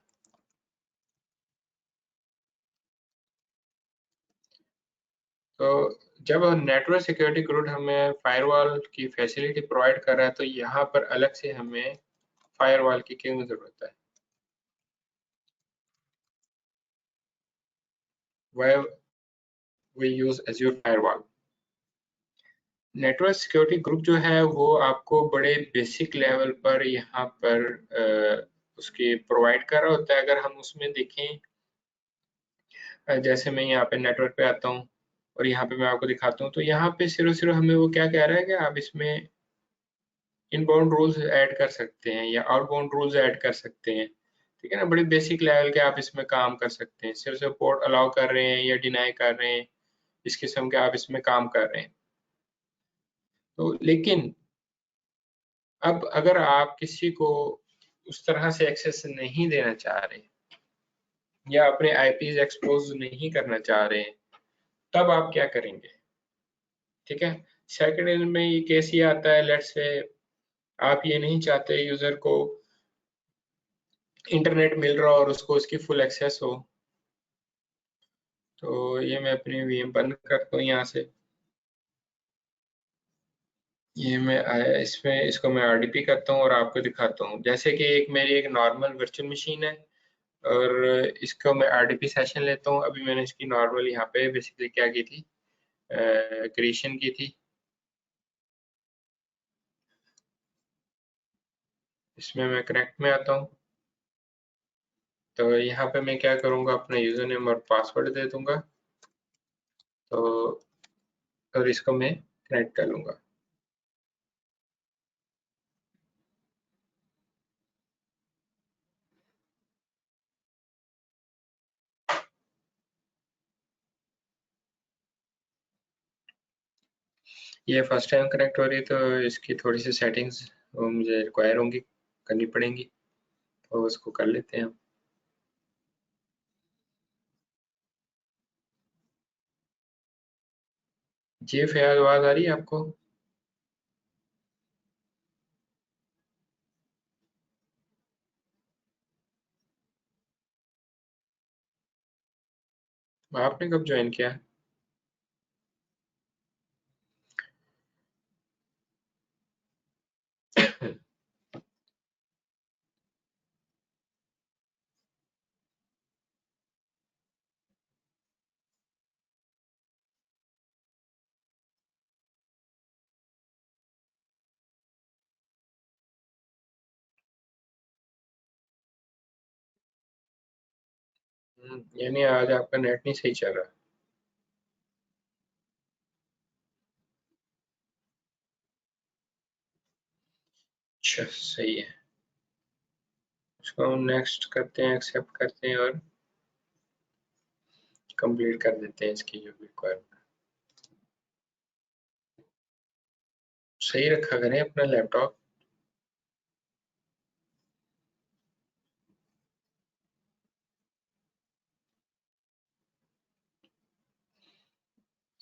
तो जब नेटवर्क सिक्योरिटी ग्रुप हमें फायरवॉल की फैसिलिटी प्रोवाइड कर रहा है तो यहाँ पर अलग से हमें फायरवॉल की क्यों जरूरत है, why we use Azure Firewall। Network security group जो है वो आपको बड़े बेसिक लेवल पर यहाँ पर उसके प्रोवाइड कर रहा होता है। अगर हम उसमें देखें, जैसे मैं यहाँ पे नेटवर्क पे आता हूँ और यहाँ पे मैं आपको दिखाता हूँ, तो यहाँ पे सिर्फ हमें वो क्या कह रहा है कि आप इसमें इनबाउंड रूल्स ऐड कर सकते हैं या आउटबाउंड रूल्स ऐड कर सकते हैं, ठीक है ना। बड़ी बेसिक लेवल के आप इसमें काम कर सकते हैं, सिर्फ पोर्ट अलाउ कर रहे हैं या डिनाई कर रहे हैं, इस किस्म के आप इसमें काम कर रहे हैं। तो लेकिन अब अगर आप किसी को उस तरह से एक्सेस नहीं देना चाह रहे या अपने आईपीज एक्सपोज नहीं करना चाह रहे हैं, तब आप क्या करेंगे, ठीक है। सेकंड में ये केस ये आता है, लेट्स से आप ये नहीं चाहते यूजर को इंटरनेट मिल रहा और उसको उसकी फुल एक्सेस हो। तो ये मैं अपनी वीएम बंद करता हूँ यहाँ से, ये मैं इसमें इसको मैं आरडीपी करता हूँ और आपको दिखाता हूँ। जैसे कि एक मेरी एक नॉर्मल वर्चुअल मशीन है और इसको मैं आरडीपी सेशन लेता हूँ। अभी मैंने इसकी नॉर्मल यहाँ पे बेसिकली क्या की थी, क्रिएशन की थी। इसमें मैं कनेक्ट में आता हूँ, तो यहाँ पे मैं क्या करूँगा, अपना यूजर नेम और पासवर्ड दे दूंगा। तो और इसको मैं कनेक्ट कर लूंगा। ये फर्स्ट टाइम कनेक्ट हो रही है तो इसकी थोड़ी सी सेटिंग्स मुझे रिक्वायर होंगी, करनी पड़ेंगी, तो उसको कर लेते हैं हम। जी फयाज, आवाज आ रही है आपको? आपने कब ज्वाइन किया? यानी आज आपका नेट नहीं सही चल रहा। अच्छा सही है, इसको हम नेक्स्ट करते हैं, एक्सेप्ट करते हैं और कंप्लीट कर देते हैं इसकी जो रिक्वायरमेंट। सही रखा करें अपना लैपटॉप।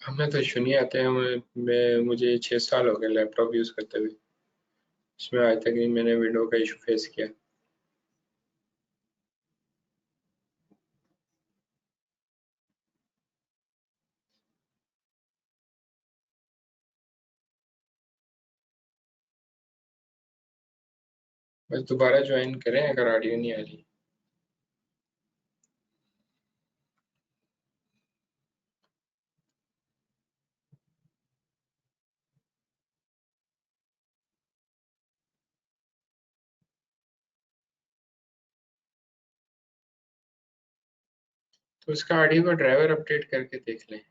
हमें तो इशू नहीं आते हैं, मुझे 6 साल हो गए लैपटॉप यूज़ करते हुए, इसमें आज तक नहीं मैंने विंडो का इशू फेस किया। बस दोबारा ज्वाइन करें अगर ऑडियो नहीं आ रही। तो इसका ऑडियो का ड्राइवर अपडेट करके देख लें।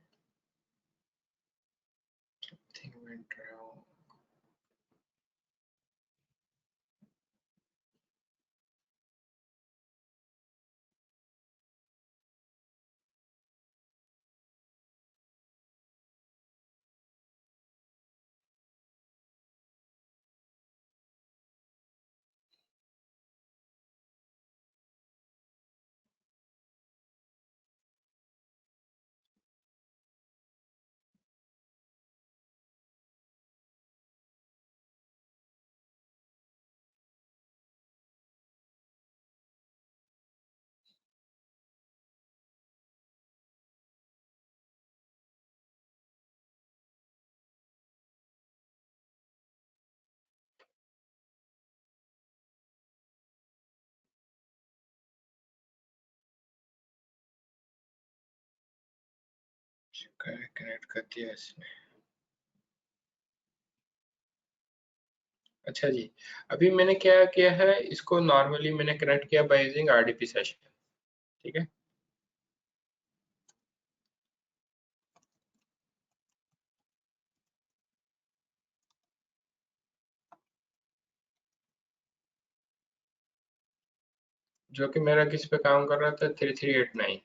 कनेक्ट कर दिया इसने। अच्छा जी, अभी मैंने क्या किया है, इसको नॉर्मली मैंने कनेक्ट किया बाय यूजिंग आरडीपी सेशन। ठीक है, जो कि मेरा किस पे काम कर रहा था, 3389।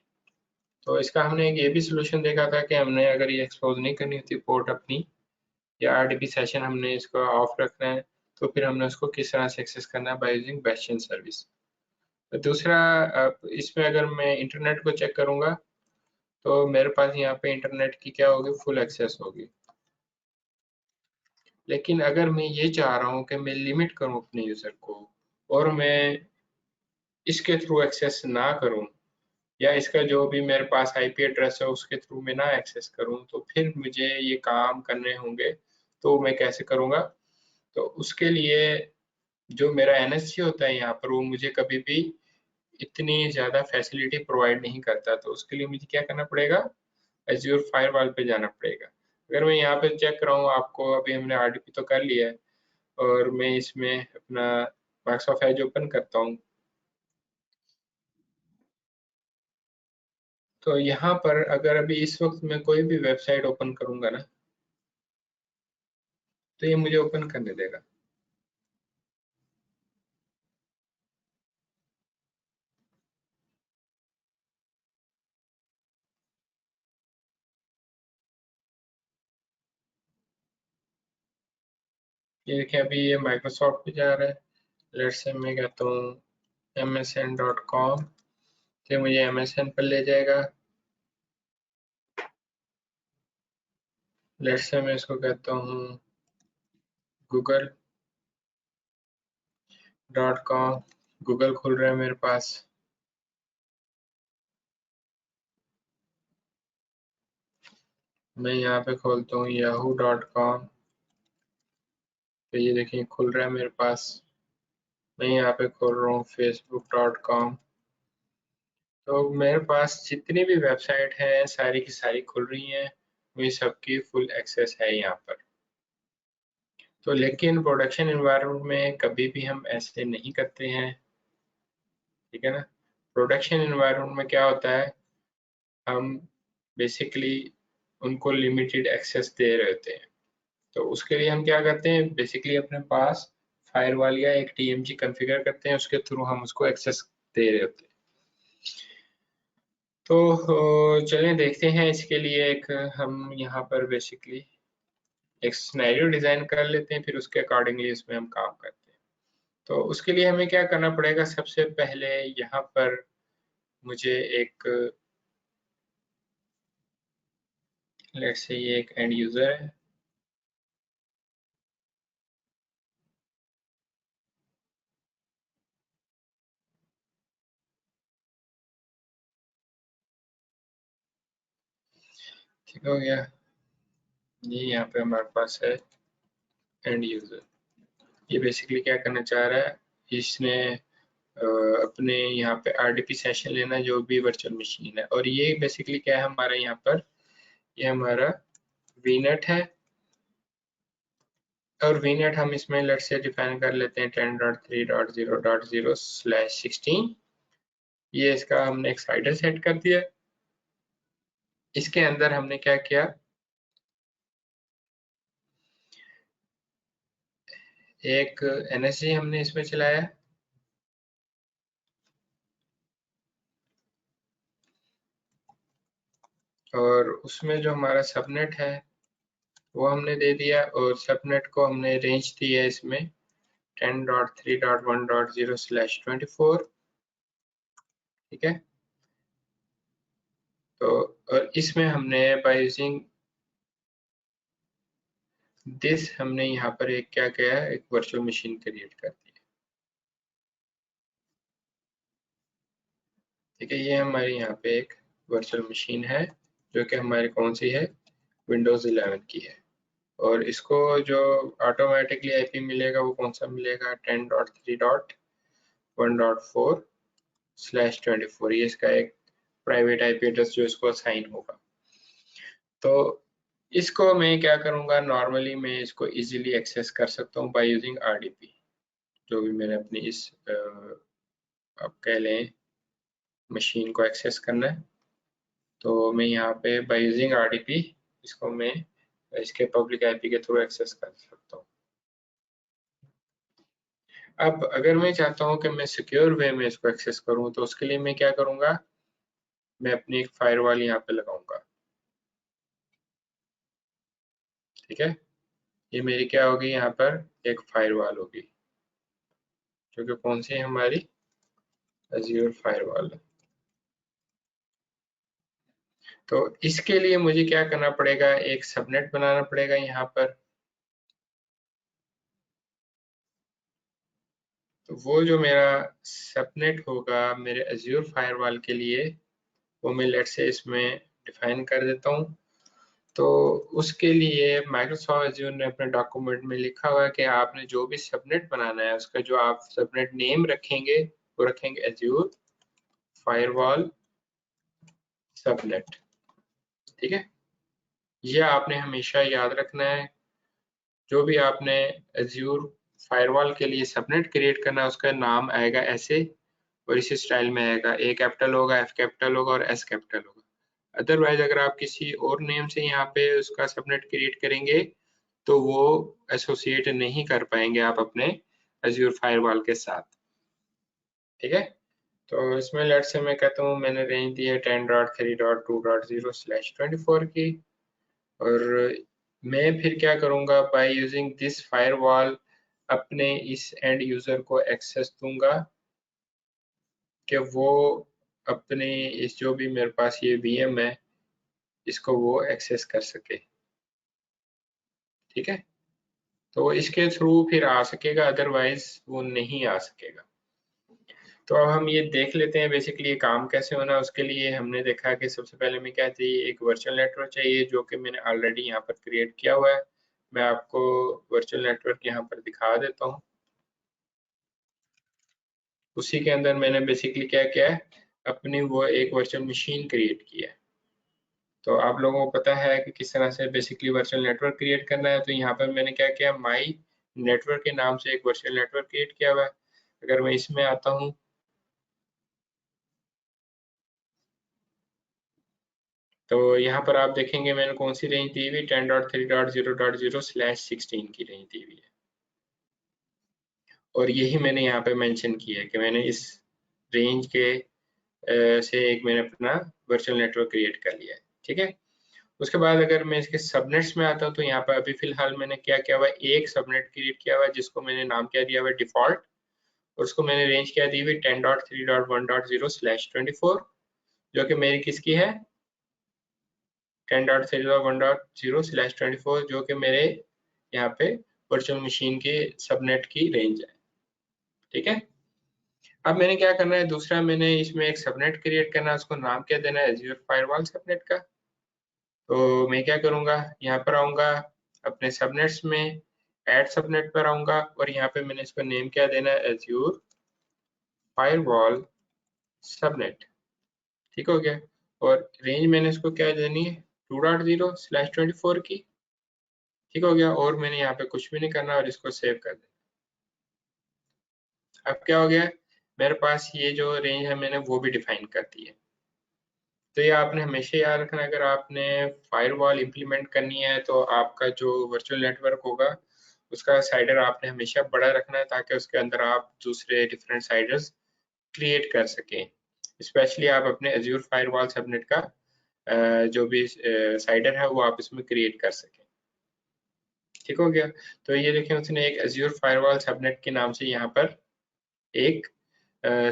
तो इसका हमने एक ये भी सोल्यूशन देखा था कि हमने अगर ये एक्सपोज नहीं करनी होती पोर्ट अपनी या आरडीपी सेशन, हमने इसको ऑफ रखना है, तो फिर हमने उसको किस तरह से एक्सेस करना है बाय यूजिंग बेस्टियन सर्विस। तो दूसरा, इसमें अगर मैं इंटरनेट को चेक करूंगा तो मेरे पास यहाँ पे इंटरनेट की क्या होगी, फुल एक्सेस होगी। लेकिन अगर मैं ये चाह रहा हूँ कि मैं लिमिट करूँ अपने यूज़र को और मैं इसके थ्रू एक्सेस ना करूँ, या इसका जो भी मेरे पास आईपी एड्रेस है उसके थ्रू मैं ना एक्सेस करूँ, तो फिर मुझे ये काम करने होंगे। तो मैं कैसे करूँगा, तो उसके लिए जो मेरा एनएससी होता है यहाँ पर, वो मुझे कभी भी इतनी ज़्यादा फैसिलिटी प्रोवाइड नहीं करता। तो उसके लिए मुझे क्या करना पड़ेगा, एज्योर फायरवॉल पे जाना पड़ेगा। अगर मैं यहाँ पे चेक कराऊँ आपको, अभी हमने आरडीपी तो कर लिया है और मैं इसमें अपना माइक्रोसॉफ्ट एज ओपन करता हूँ, तो यहाँ पर अगर अभी इस वक्त मैं कोई भी वेबसाइट ओपन करूँगा ना, तो ये मुझे ओपन करने देगा। ये देखिए अभी ये माइक्रोसॉफ्ट पे जा रहा है। लेट्स से मैं कहता हूँ msn.com, तो मुझे msn पर ले जाएगा। लेट्स से मैं इसको कहता हूँ google.com, गूगल खुल रहा है मेरे पास। मैं यहाँ पे खोलता हूँ yahoo.com, तो ये देखिए खुल रहा है मेरे पास। मैं यहाँ पे खोल रहा हूँ facebook.com, तो मेरे पास जितनी भी वेबसाइट है सारी की सारी खुल रही हैं, मुझे सबकी फुल एक्सेस है यहाँ पर। तो लेकिन प्रोडक्शन एनवायरनमेंट में कभी भी हम ऐसे नहीं करते हैं, ठीक है ना। प्रोडक्शन एनवायरनमेंट में क्या होता है, हम बेसिकली उनको लिमिटेड एक्सेस दे रहे होते हैं। तो उसके लिए हम क्या करते हैं, बेसिकली अपने पास फायरवॉल या एक टीएमजी कॉन्फ़िगर करते हैं, उसके थ्रू हम उसको एक्सेस दे रहे होते हैं। तो चलें देखते हैं, इसके लिए एक हम यहाँ पर बेसिकली एक सिनेरियो डिजाइन कर लेते हैं, फिर उसके अकॉर्डिंगली इसमें हम काम करते हैं। तो उसके लिए हमें क्या करना पड़ेगा, सबसे पहले यहाँ पर मुझे एक लेट्स से ये एक एंड यूजर है, ठीक हो गया। ये यहाँ पे हमारे पास है एंड यूजर। ये बेसिकली क्या करना चाह रहा है, इसने अपने यहाँ पे आरडीपी सेशन लेना जो भी वर्चुअल मशीन है, और ये बेसिकली क्या है हमारा यहाँ पर, ये हमारा वीनेट है, और वीनेट हम इसमें लेट से डिफाइन कर लेते हैं 10.3.0.0/16। ये इसका हमने एक साइडर सेट कर दिया। इसके अंदर हमने क्या किया, एक एनएसजी हमने इसमें चलाया, और उसमें जो हमारा सबनेट है वो हमने दे दिया, और सबनेट को हमने रेंज दी है इसमें 10.3.1.0/24। ठीक है, तो और इसमें हमने बाय यूजिंग दिस हमने यहाँ पर एक क्या किया है, एक वर्चुअल मशीन क्रिएट कर दी है। ठीक है, ये हमारी यहाँ पे एक वर्चुअल मशीन है जो कि हमारी कौन सी है, विंडोज 11 की है, और इसको जो ऑटोमेटिकली आईपी मिलेगा वो कौन सा मिलेगा, 10.3.1.4/24। ये इसका एक प्राइवेट आईपी एड्रेस जो इसको असाइन होगा। तो इसको मैं क्या करूंगा, नॉर्मली मैं इसको इजीली एक्सेस कर सकता हूँ बाय यूजिंग आरडीपी, जो भी मैंने अपनी इस आप कह लें मशीन को एक्सेस करना है। तो मैं यहाँ पे बाय यूजिंग आरडीपी इसको मैं इसके पब्लिक आईपी के थ्रू एक्सेस कर सकता हूँ। अब अगर मैं चाहता हूँ कि मैं सिक्योर वे में इसको एक्सेस करूँ, तो उसके लिए मैं क्या करूँगा, मैं अपनी एक फायरवॉल यहाँ पे लगाऊंगा। ठीक है, ये मेरी क्या होगी, यहाँ पर एक फायरवॉल होगी जो कि कौन सी है, हमारी एज़्योर फायरवॉल। तो इसके लिए मुझे क्या करना पड़ेगा, एक सबनेट बनाना पड़ेगा यहाँ पर। तो वो जो मेरा सबनेट होगा मेरे एज़्योर फायरवॉल के लिए, वो मैं लेट से इसमें डिफाइन कर देता हूँ। तो उसके लिए माइक्रोसॉफ्ट एज़्योर ने अपने डॉक्यूमेंट में लिखा हुआ है कि आपने जो भी सबनेट बनाना है उसका जो आप सबनेट नेम रखेंगे वो रखेंगे एज़्योर फायरवॉल सबनेट। ठीक है, ये आपने हमेशा याद रखना है। जो भी आपने एज़्योर फायरवॉल के लिए सबनेट क्रिएट करना है उसका नाम आएगा ऐसे, और इसी स्टाइल में आएगा, ए कैपिटल होगा, एफ कैपिटल होगा और एस कैपिटल होगा। अदरवाइज अगर आप किसी और नेम से यहाँ पे उसका सबनेट क्रिएट करेंगे तो वो एसोसिएट नहीं कर पाएंगे आप अपने एज़्योर फायरवॉल के साथ। ठीक है, तो इसमें लेट से मैं कहता हूँ मैंने रेंज दी है 10.3.2.0/24 की, और मैं फिर क्या करूँगा, बाय यूजिंग दिस फायरवॉल अपने इस एंड यूजर को एक्सेस दूंगा कि वो अपने इस जो भी मेरे पास ये वीएम है इसको वो एक्सेस कर सके। ठीक है, तो इसके थ्रू फिर आ सकेगा, अदरवाइज वो नहीं आ सकेगा। तो अब हम ये देख लेते हैं बेसिकली ये काम कैसे होना है। उसके लिए हमने देखा कि सबसे पहले मैं क्या चाहिए, एक वर्चुअल नेटवर्क चाहिए जो कि मैंने ऑलरेडी यहाँ पर क्रिएट किया हुआ है। मैं आपको वर्चुअल नेटवर्क यहाँ पर दिखा देता हूँ। उसी के अंदर मैंने बेसिकली क्या किया है, अपनी वो एक वर्चुअल मशीन क्रिएट की है। तो आप लोगों को पता है कि किस तरह से बेसिकली वर्चुअल नेटवर्क क्रिएट करना है। तो यहाँ पर मैंने क्या किया, माई नेटवर्क के नाम से एक वर्चुअल नेटवर्क क्रिएट किया हुआ है। अगर मैं इसमें आता हूँ तो यहाँ पर आप देखेंगे मैंने कौन सी रेंज दी हुई 10.3.0.0/16 की रेंज दी हुई है, और यही मैंने यहाँ पे मेंशन किया है कि मैंने इस रेंज के से एक मैंने अपना वर्चुअल नेटवर्क क्रिएट कर लिया है। ठीक है, उसके बाद अगर मैं इसके सबनेट्स में आता हूँ तो यहाँ पर अभी फिलहाल मैंने क्या किया हुआ है, एक सबनेट क्रिएट किया हुआ है जिसको मैंने नाम क्या दिया हुआ है डिफॉल्ट, और उसको मैंने रेंज क्या दी हुई 10.3.1.0/24, जो कि मेरी किसकी है 10.3.1.0/24, जो कि मेरे यहाँ पे वर्चुअल मशीन के सबनेट की रेंज है। ठीक है, अब मैंने क्या करना है, दूसरा मैंने इसमें एक सबनेट क्रिएट करना है, उसको नाम क्या देना है एज़्योर फायरवॉल सबनेट का। तो मैं क्या करूंगा, यहाँ पर आऊंगा अपने सबनेट्स में, ऐड सबनेट पर आऊंगा, और यहाँ पे मैंने इसको नेम क्या देना है एज़्योर फायरवॉल सबनेट। ठीक हो गया, और रेंज मैंने इसको क्या देनी है 2.0/24 की। ठीक हो गया, और मैंने यहाँ पे कुछ भी नहीं करना और इसको सेव कर देना। अब क्या हो गया, मेरे पास ये जो रेंज है मैंने वो भी डिफाइन कर दी है। तो ये आपने हमेशा याद रखना, अगर आपने फायरवॉल इंप्लीमेंट करनी है तो आपका जो वर्चुअल नेटवर्क होगा उसका साइडर आपने हमेशा बड़ा रखना है, ताकि उसके अंदर आप दूसरे डिफरेंट साइडर्स क्रिएट कर सकें। स्पेशली आप अपने एज़्योर फायरवॉल सबनेट का जो भी साइडर है वो आप इसमें क्रिएट कर सकें। ठीक हो गया, तो ये देखिए उसने एक एज़्योर फायरवॉल सबनेट के नाम से यहाँ पर एक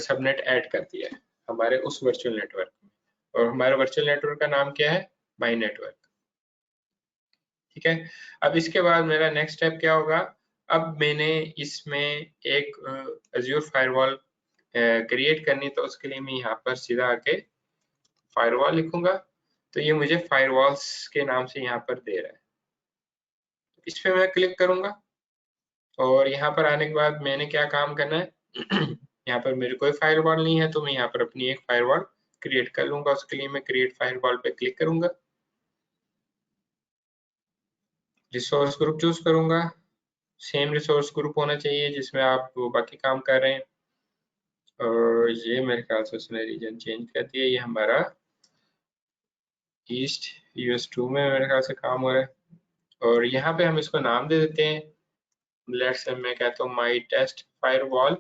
सबनेट ऐड कर दिया है हमारे उस वर्चुअल नेटवर्क में, और हमारे वर्चुअल नेटवर्क का नाम क्या है माई नेटवर्क। ठीक है, अब इसके बाद मेरा नेक्स्ट स्टेप क्या होगा, अब मैंने इसमें एक एज़्योर फायरवॉल क्रिएट करनी, तो उसके लिए मैं यहाँ पर सीधा आके फायरवॉल लिखूंगा, तो ये मुझे फायरवॉल्स के नाम से यहाँ पर दे रहा है। इस पे मैं क्लिक करूंगा, और यहाँ पर आने के बाद मैंने क्या काम करना है यहाँ पर मेरी कोई फायरवॉल नहीं है, तो मैं यहाँ पर अपनी एक फायरवॉल क्रिएट कर लूंगा। उसके लिए मैं क्रिएट फायरवॉल पे क्लिक करूंगा, रिसोर्स ग्रुप चूज करूंगा, सेम रिसोर्स ग्रुप होना चाहिए जिसमें आप बाकी काम कर रहे हैं, और ये मेरे ख्याल से उसने रीजन चेंज कर दिया, ये हमारा ईस्ट US2 में मेरे ख्याल से काम हो रहा है, और यहाँ पे हम इसको नाम दे देते हैं, लेट्स से मैं कहता हूँ माई टेस्ट फायरवॉल।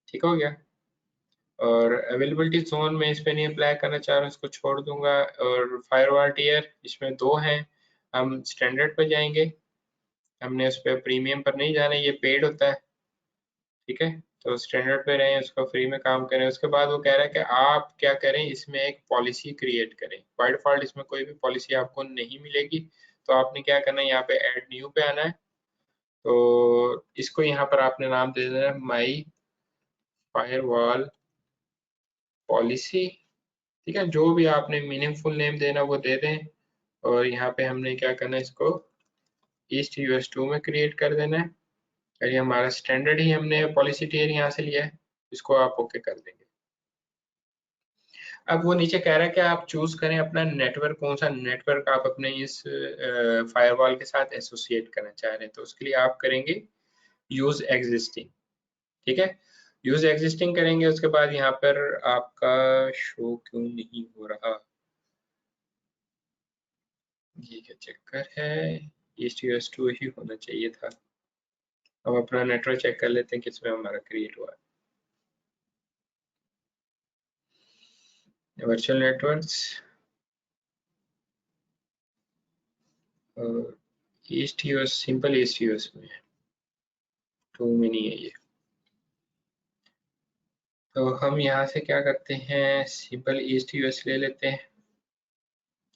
ठीक हो गया, और अवेलेबिलिटी जोन में इस पे नहीं अप्लाई करना चाह रहा हूँ, इसको छोड़ दूंगा। और फायरवॉल टियर इसमें दो हैं, हम स्टैंडर्ड पे जाएंगे, हमने उस पर प्रीमियम पर नहीं जाना, ये पेड होता है। ठीक है, तो स्टैंडर्ड पे रहें, उसको फ्री में काम करें। उसके बाद वो कह रहा है कि आप क्या करें, इसमें एक पॉलिसी क्रिएट करें। बाय डिफॉल्ट इसमें कोई भी पॉलिसी आपको नहीं मिलेगी, तो आपने क्या करना है, यहाँ पे ऐड न्यू पे आना है, तो इसको यहाँ पर आपने नाम दे देना है माई फायरवॉल पॉलिसी। ठीक है, जो भी आपने मीनिंगफुल नेम देना वो दे दें, और यहाँ पे हमने क्या करना है, इसको ईस्ट US2 में क्रिएट कर देना है, और ये हमारा स्टैंडर्ड ही हमने पॉलिसी टियर यहाँ से लिया है, इसको आप ओके कर देंगे। अब वो नीचे कह रहा है कि आप चूज करें अपना नेटवर्क, कौन सा नेटवर्क आप अपने इस फायरवॉल के साथ एसोसिएट करना चाह रहे हैं, तो उसके लिए आप करेंगे यूज एग्जिस्टिंग। ठीक है, यूज एग्जिस्टिंग करेंगे, उसके बाद यहाँ पर आपका शो क्यों नहीं हो रहा, ये क्या चक्कर है, ईस्ट US2 ही होना चाहिए था। हम अपना नेटवर्क चेक कर लेते हैं किसमें हमारा क्रिएट हुआ है। Virtual networks east US, simple east US में, टू में नहीं है ये। तो हम यहाँ से क्या करते हैं, सिंपल ईस्ट US ले लेते हैं।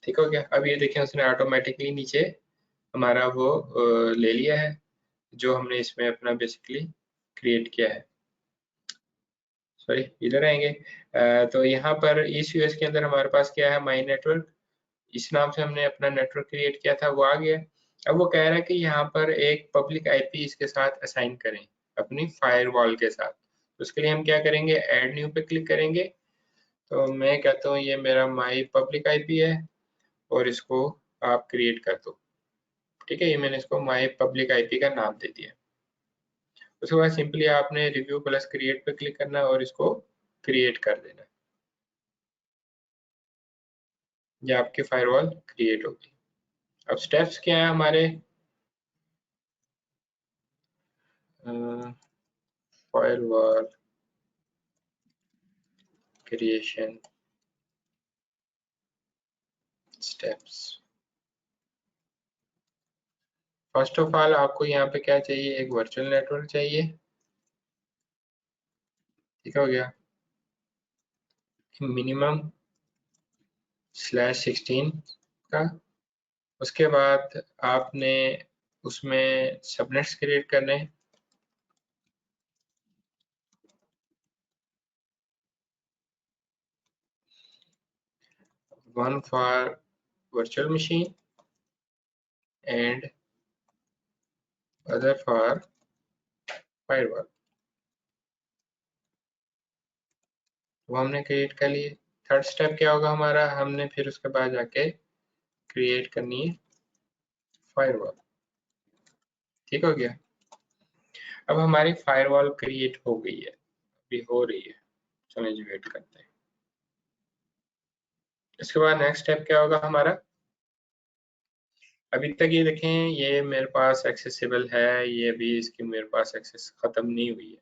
ठीक हो गया, अब ये देखें उसने ऑटोमेटिकली नीचे हमारा वो ले लिया है जो हमने इसमें अपना बेसिकली क्रिएट किया है। सॉरी, इधर आएंगे, तो यहाँ पर ईस्ट US के अंदर हमारे पास क्या है, माई नेटवर्क, इस नाम से हमने अपना नेटवर्क क्रिएट किया था, वो आ गया। अब वो कह रहा है कि यहाँ पर एक पब्लिक IP इसके साथ असाइन करें अपनी फायरवॉल के साथ। तो उसके लिए हम क्या करेंगे, ऐड न्यू पे क्लिक करेंगे, तो मैं कहता हूँ ये मेरा माई पब्लिक IP है, और इसको आप क्रिएट कर दो। ठीक है, ये मैंने इसको माई पब्लिक IP का नाम दे दिया। उसके बाद सिंपली आपने रिव्यू प्लस क्रिएट पे क्लिक करना है और इसको क्रिएट कर देना है। ये आपकी फायरवॉल क्रिएट होगी। अब स्टेप्स क्या है हमारे, firewall creation steps. First of all आपको यहाँ पे क्या चाहिए, एक वर्चुअल नेटवर्क चाहिए, ठीक हो गया, मिनिमम /16 का। उसके बाद आपने उसमें सबनेट्स क्रिएट करने हैं, one for virtual machine and other for firewall। वो हमने क्रिएट कर लिए। थर्ड स्टेप क्या होगा हमारा, हमने फिर उसके बाद जाके क्रिएट करनी है फायरवॉल, ठीक हो गया। अब हमारी फायरवॉल क्रिएट हो गई है, अभी हो रही है, चलिए जी वेट करते हैं। इसके बाद नेक्स्ट स्टेप क्या होगा हमारा, अभी तक ये देखें ये मेरे पास एक्सेसिबल है, ये अभी इसकी मेरे पास एक्सेस खत्म नहीं हुई है।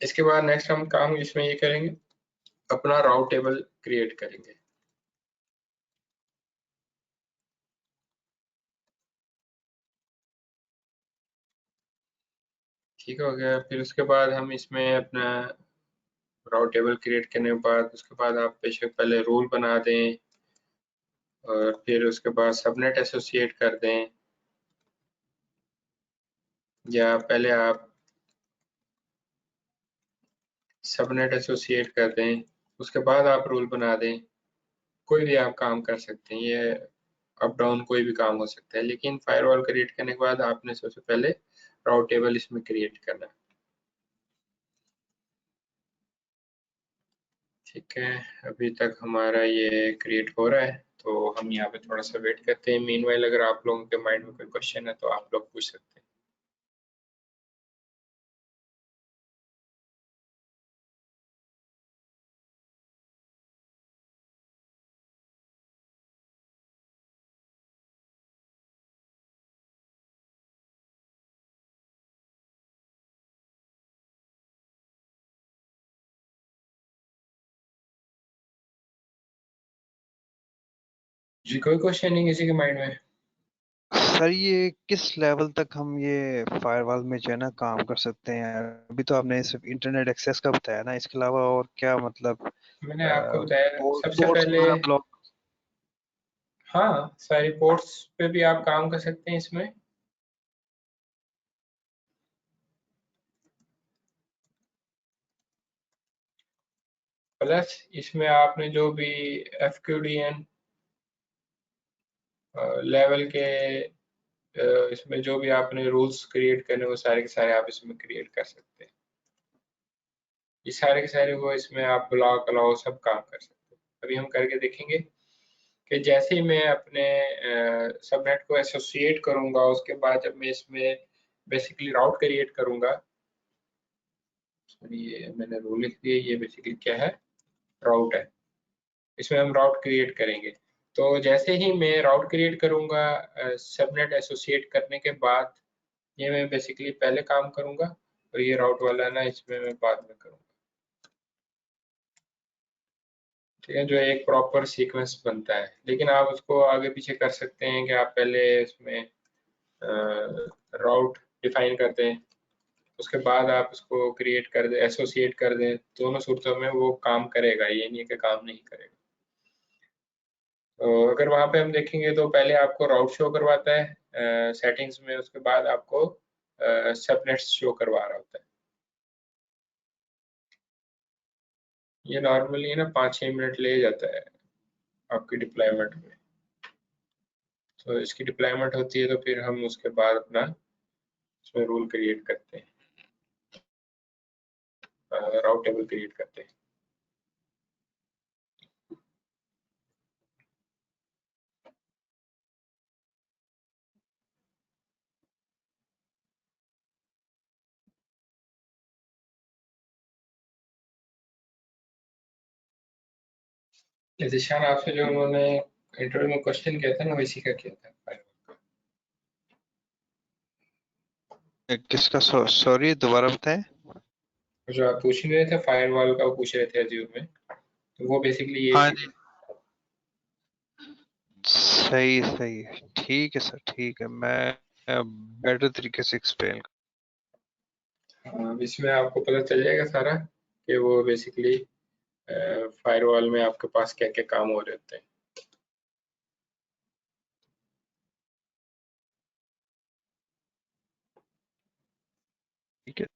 इसके बाद नेक्स्ट हम काम इसमें ये करेंगे, अपना राउट टेबल क्रिएट करेंगे। ठीक हो गया। फिर उसके बाद हम इसमें अपना राउट टेबल क्रिएट करने के बाद उसके बाद आप बेशक पहले रूल बना दें और फिर उसके बाद सबनेट एसोसिएट कर दें, या पहले आप सबनेट एसोसिएट कर दें उसके बाद आप रूल बना दें, कोई भी आप काम कर सकते हैं, ये अप डाउन कोई भी काम हो सकता है। लेकिन फायरवॉल क्रिएट करने के बाद आपने सबसे पहले राउट टेबल इसमें क्रिएट करना है, ठीक है। अभी तक हमारा ये क्रिएट हो रहा है, तो हम यहाँ पे थोड़ा सा वेट करते हैं। मीनवाइल अगर आप लोगों के माइंड में कोई क्वेश्चन है तो आप लोग पूछ सकते हैं। जी कोई क्वेश्चन नहीं किसी के माइंड में? सर ये किस लेवल तक हम ये फायरवॉल में जो है ना काम कर सकते हैं? अभी तो आपने सिर्फ इंटरनेट एक्सेस का बताया ना, इसके अलावा और क्या मतलब मैंने आपको बताया सबसे पोर्ट्स पहले, वगैरह ब्लॉक? हाँ सारी पोर्ट्स पे भी आप काम कर सकते हैं इसमें। प्लस इसमें आपने जो भी FQDN लेवल के इसमें जो भी आपने रूल्स क्रिएट करने वो सारे के सारे आप इसमें क्रिएट कर सकते हैं। ये सारे के सारे वो इसमें आप ब्लॉक अलाउ सब काम कर सकते हैं। अभी हम करके देखेंगे कि जैसे ही मैं अपने सबनेट को एसोसिएट करूंगा उसके बाद जब मैं इसमें बेसिकली राउट क्रिएट करूंगा, ये मैंने रूल लिख दिया, ये बेसिकली क्या है, राउट है, इसमें हम राउट क्रिएट करेंगे। तो जैसे ही मैं राउट क्रिएट करूंगा सबनेट एसोसिएट करने के बाद, ये मैं बेसिकली पहले काम करूंगा और ये राउट वाला ना इसमें मैं बाद में करूंगा, ठीक है, जो एक प्रॉपर सीक्वेंस बनता है। लेकिन आप उसको आगे पीछे कर सकते हैं कि आप पहले इसमें राउट डिफाइन कर दें उसके बाद आप उसको क्रिएट कर दें, एसोसिएट कर दें, दोनों सूरतों में वो काम करेगा, ये नहीं है कि काम नहीं करेगा। तो अगर वहां पे हम देखेंगे तो पहले आपको राउट शो करवाता है सेटिंग्स में, उसके बाद आपको सबनेट्स शो करवा रहा होता है। ये नॉर्मली ना 5-6 मिनट ले जाता है आपकी डिप्लॉयमेंट में। तो इसकी डिप्लॉयमेंट होती है तो फिर हम उसके बाद अपना इसमें रूल क्रिएट करते हैं, राउट टेबल क्रिएट करते हैं। जिशान आपसे जो उन्होंने इंटरव्यू में क्वेश्चन किया था ना, वैसी का किया था firewall का। किसका? सॉरी दोबारा बताएं। जो आप पूछ रहे थे फायरवॉल का, वो पूछ रहे थे अज्यूर में, तो वो बेसिकली ये हाँ चीज जी, है। सही सही, ठीक है सर, ठीक है, मैं बेटर तरीके से एक्सप्लेन। हाँ, इसमें आपको पता चल जाएगा सारा कि वो बेसिकली फायरवॉल में आपके पास क्या क्या काम हो रहे होते हैं। ठीक है,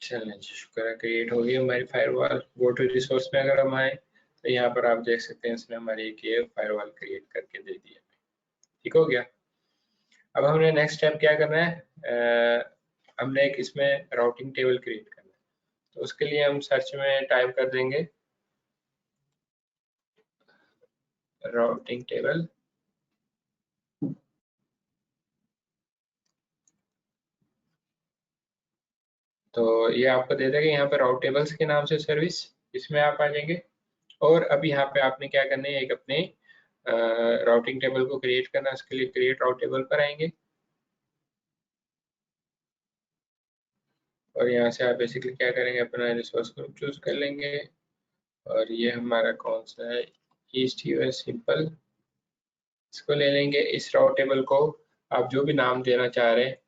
चलें जी, शुक्र है क्रिएट हो गई हमारी फायरवॉल। गो टू रिसोर्स में अगर हम आए तो यहाँ पर आप देख सकते हैं इसने हमारी एक ये फायरवॉल क्रिएट करके दे दी है। ठीक हो गया। अब हमने नेक्स्ट स्टेप क्या करना है, हमने एक इसमें राउटिंग टेबल क्रिएट करना है। तो उसके लिए हम सर्च में टाइप कर देंगे राउटिंग टेबल। तो ये आपको दे देगा यहाँ पे राउट टेबल्स के नाम से सर्विस, इसमें आप आ जाएंगे। और अब यहाँ पे आपने क्या करना है, एक अपने राउटिंग टेबल को क्रिएट करना है। उसके लिए क्रिएट राउट टेबल पर आएंगे और यहाँ से आप बेसिकली क्या करेंगे, अपना रिसोर्स ग्रुप चूज कर लेंगे। और ये हमारा कौन सा है, ईस्ट यूएस सिंपल, इसको ले लेंगे। इस राउट टेबल को आप जो भी नाम देना चाह रहे हैं,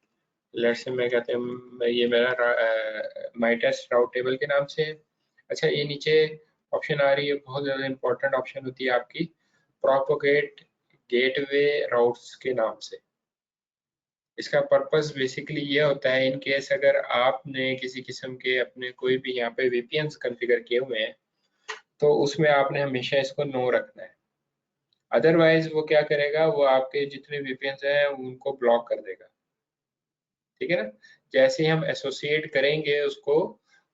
लेट्स से मैं कहते हैं ये मेरा माई टेस्ट राउट टेबल के नाम से है। अच्छा, ये नीचे ऑप्शन आ रही है, बहुत ज़्यादा इंपॉर्टेंट ऑप्शन होती है आपकी, प्रोपोगेट गेटवे राउट्स के नाम से। इसका पर्पस बेसिकली ये होता है, इन केस अगर आपने किसी किस्म के अपने कोई भी यहाँ पे वीपीएन्स कॉन्फ़िगर किए हुए हैं, तो उसमें आपने हमेशा इसको नो रखना है। अदरवाइज वो क्या करेगा, वो आपके जितने वीपीएन्स हैं उनको ब्लॉक कर देगा। ठीक है ना। जैसे ही हम एसोसिएट करेंगे उसको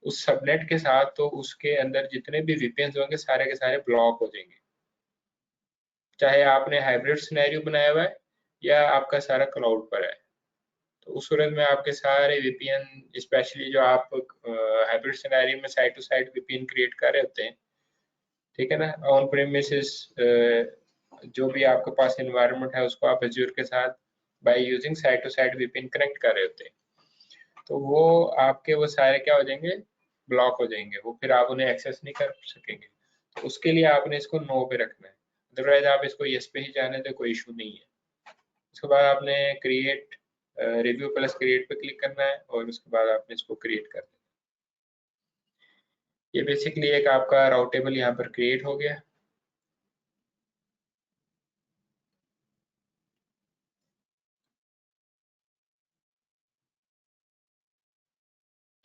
उस सबनेट के साथ, तो उसके अंदर जितने भी वीपीएन्स होंगे सारे के सारे ब्लॉक हो जाएंगे, चाहे आपने हाइब्रिड सिनेरियो बनाया हुआ है या आपका सारा क्लाउड पर है। तो उस सूरत में आपके सारे वीपीएन, स्पेशली जो आप हाइब्रिड सिनेरियो में site to site VPN create कर रहे होते हैं, ठीक है ना, ऑन प्रेमिसेस जो भी आपके पास एनवायरनमेंट है उसको आप एज्योर के साथ by using site to site VPN connect कर रहे होते हैं, तो वो आपके वो सारे क्या हो जाएंगे, ब्लॉक हो जाएंगे, वो फिर आप उन्हें एक्सेस नहीं कर सकेंगे। तो उसके लिए आपने इसको नो पे रखना है, अदरवाइज आप इसको यस पे ही जाने दे, कोई इशू नहीं है। उसके बाद आपने क्रिएट रिव्यू प्लस क्रिएट पे क्लिक करना है और उसके बाद आपने इसको क्रिएट कर देना। ये बेसिकली एक आपका राउट टेबल यहाँ पर क्रिएट हो गया।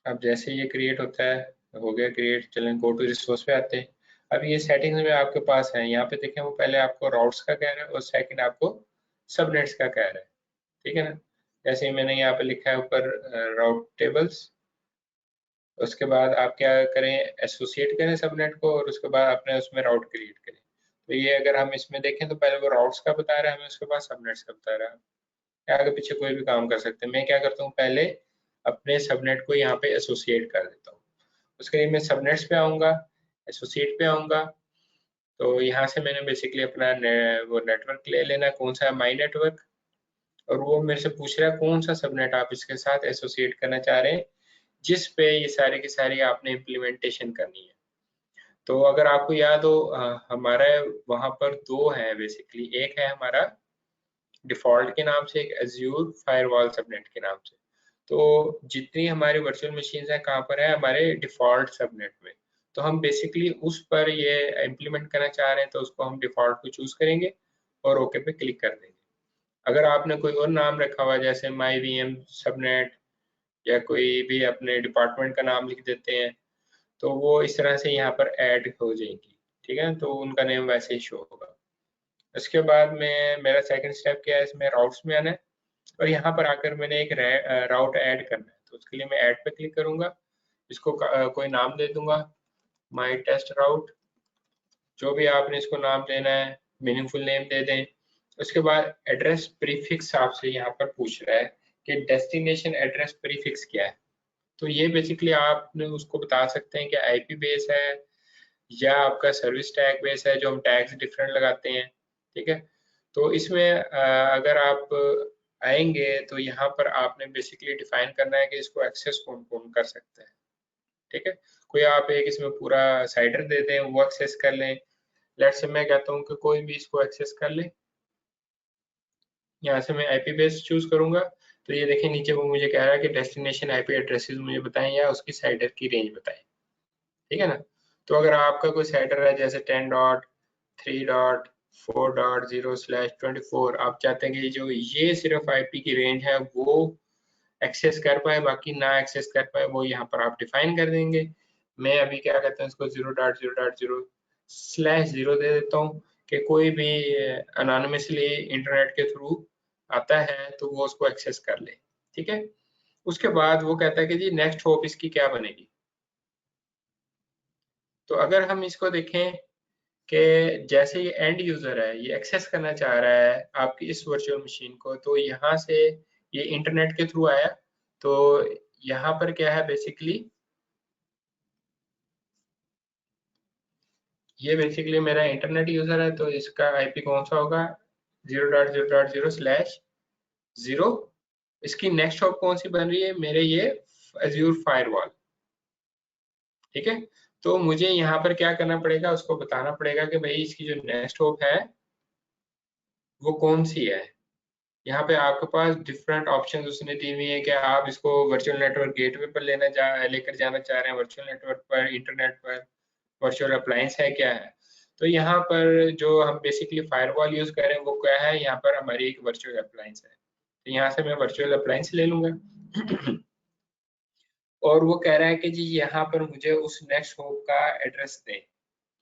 अब जैसे ये क्रिएट होता है, हो गया क्रिएट, चलें गो टू रिसोर्स पे आते हैं। अब ये सेटिंग्स में आपके पास है, यहाँ पे देखें, वो पहले आपको राउट्स का कह रहा है और सेकंड आपको सबनेट्स का कह रहा है। ठीक है ना। जैसे ही मैंने यहाँ पे लिखा है ऊपर राउट टेबल्स, उसके बाद आप क्या करें, एसोसिएट करें सबनेट को और उसके बाद अपने उसमें राउट क्रिएट करें। तो ये अगर हम इसमें देखें तो पहले वो राउट्स का बता रहा है हमें, उसके बाद सबनेट्स का बता रहा है। आगे पीछे कोई भी काम कर सकते हैं। मैं क्या करता हूँ, पहले अपने सबनेट को यहाँ पे एसोसिएट कर देता हूँ। उसके लिए मैं सबनेट्स पे आऊँगा, एसोसिएट पे आऊँगा। तो यहाँ से मैंने बेसिकली अपना वो नेटवर्क ले लेना, कौन सा है, माई नेटवर्क। और वो मेरे से पूछ रहा है कौन सा सबनेट आप इसके साथ एसोसिएट करना चाह रहे हैं, जिस पे ये सारी की सारी आपने इम्प्लीमेंटेशन करनी है। तो अगर आपको याद हो, हमारा वहाँ पर दो है बेसिकली, एक है हमारा डिफॉल्ट के नाम से, एक एज्यूर फायरवॉल सबनेट के नाम से। तो जितनी हमारी वर्चुअल मशीन है कहाँ पर है, हमारे डिफॉल्ट सबनेट में। तो हम बेसिकली उस पर ये इम्प्लीमेंट करना चाह रहे हैं, तो उसको हम डिफॉल्ट को चूज करेंगे और ओके पे क्लिक कर देंगे। अगर आपने कोई और नाम रखा हुआ, जैसे माई वी एम सबनेट या कोई भी अपने डिपार्टमेंट का नाम लिख देते हैं, तो वो इस तरह से यहाँ पर ऐड हो जाएंगी। ठीक है, तो उनका नेम वैसे ही शो होगा। उसके बाद में मेरा सेकंड स्टेप क्या है, इसमें राउट्स में आना है और यहाँ पर आकर मैंने एक राउट ऐड करना है। तो उसके लिए मैं ऐड पे क्लिक करूंगा। इसको कोई नाम दे दूंगा, माई टेस्ट राउट, जो भी आपने इसको नाम देना है, मीनिंगफुल नेम दे दें। उसके बाद एड्रेस प्रीफिक्स आपसे यहाँ पर पूछ रहा है कि डेस्टिनेशन एड्रेस प्रीफिक्स क्या है। तो ये बेसिकली आपने उसको बता सकते हैं कि आईपी बेस है या आपका सर्विस टैग बेस है, जो हम टैग्स डिफरेंट लगाते हैं। ठीक है, तो इसमें अगर आप आएंगे तो यहाँ पर आपने बेसिकली डिफाइन करना है कि इसको एक्सेस कौन कौन कर सकता है। ठीक है, कोई आप एक इसमें पूरा साइडर दे दें, वो एक्सेस कर लें। लेट्स से मैं कहता हूँ कि कोई भी इसको एक्सेस कर ले। यहाँ से मैं आईपी बेस चूज करूंगा, तो ये देखें नीचे वो मुझे कह रहा है कि डेस्टिनेशन आईपी एड्रेसेस मुझे बताएं या उसकी साइडर की रेंज बताएं। ठीक है ना, तो अगर आपका कोई साइडर है जैसे 10.3.4.0/24, आप चाहते हैं कि जो ये सिर्फ आईपी की रेंज है वो एक्सेस कर पाए, बाकी ना एक्सेस कर पाए, वो यहाँ पर आप डिफाइन कर देंगे। मैं अभी क्या कहता हूँ इसको 0.0.0/0 दे देता हूँ कि कोई भी अनोनिमसली इंटरनेट के थ्रू आता है तो वो उसको एक्सेस कर ले। ठीक है, उसके बाद वो कहता है कि जी नेक्स्ट होप इसकी क्या बनेगी। तो अगर हम इसको देखें कि जैसे ये एंड यूजर है, ये एक्सेस करना चाह रहा है आपकी इस वर्चुअल मशीन को, तो यहाँ से ये इंटरनेट के थ्रू आया, तो यहाँ पर क्या है बेसिकली, ये बेसिकली मेरा इंटरनेट यूजर है, तो इसका आईपी कौन सा होगा 0.0.0/0। इसकी नेक्स्ट हॉप कौन सी बन रही है मेरे, ये एज्योर फायरवॉल। ठीक है, तो मुझे यहाँ पर क्या करना पड़ेगा, उसको बताना पड़ेगा कि भाई इसकी जो नेक्स्ट हॉप है वो कौन सी है। यहाँ पे आपके पास डिफरेंट ऑप्शंस उसने दी हुई है कि आप इसको वर्चुअल नेटवर्क गेटवे पर लेकर जाना चाह रहे हैं, वर्चुअल नेटवर्क पर, इंटरनेट पर, वर्चुअल अप्लायंस है, क्या है। तो यहाँ पर जो हम बेसिकली फायरवॉल यूज कर रहे हैं वो क्या है, यहाँ पर हमारी एक वर्चुअल अप्लायंस है, तो यहाँ से मैं वर्चुअल अप्लायंस ले लूंगा। और वो कह रहा है कि जी यहाँ पर मुझे उस नेक्स्ट होप का एड्रेस दें।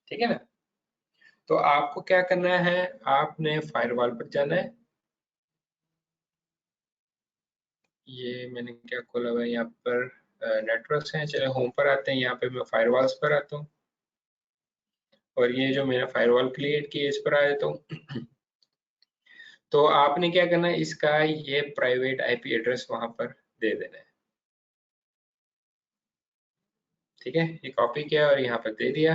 ठीक है ना, तो आपको क्या करना है, आपने फायरवॉल पर जाना है। ये मैंने क्या खोला हुआ है यहाँ पर, नेटवर्क्स हैं, चलो होम पर आते हैं, यहाँ पे मैं फायरवॉल्स पर आता हूँ और ये जो मैंने फायरवॉल क्रिएट की है इस पर आ जाता हूँ। तो आपने क्या करना है, इसका ये प्राइवेट आईपी एड्रेस वहां पर दे देना है। ठीक है, ये कॉपी किया और यहाँ पर दे दिया।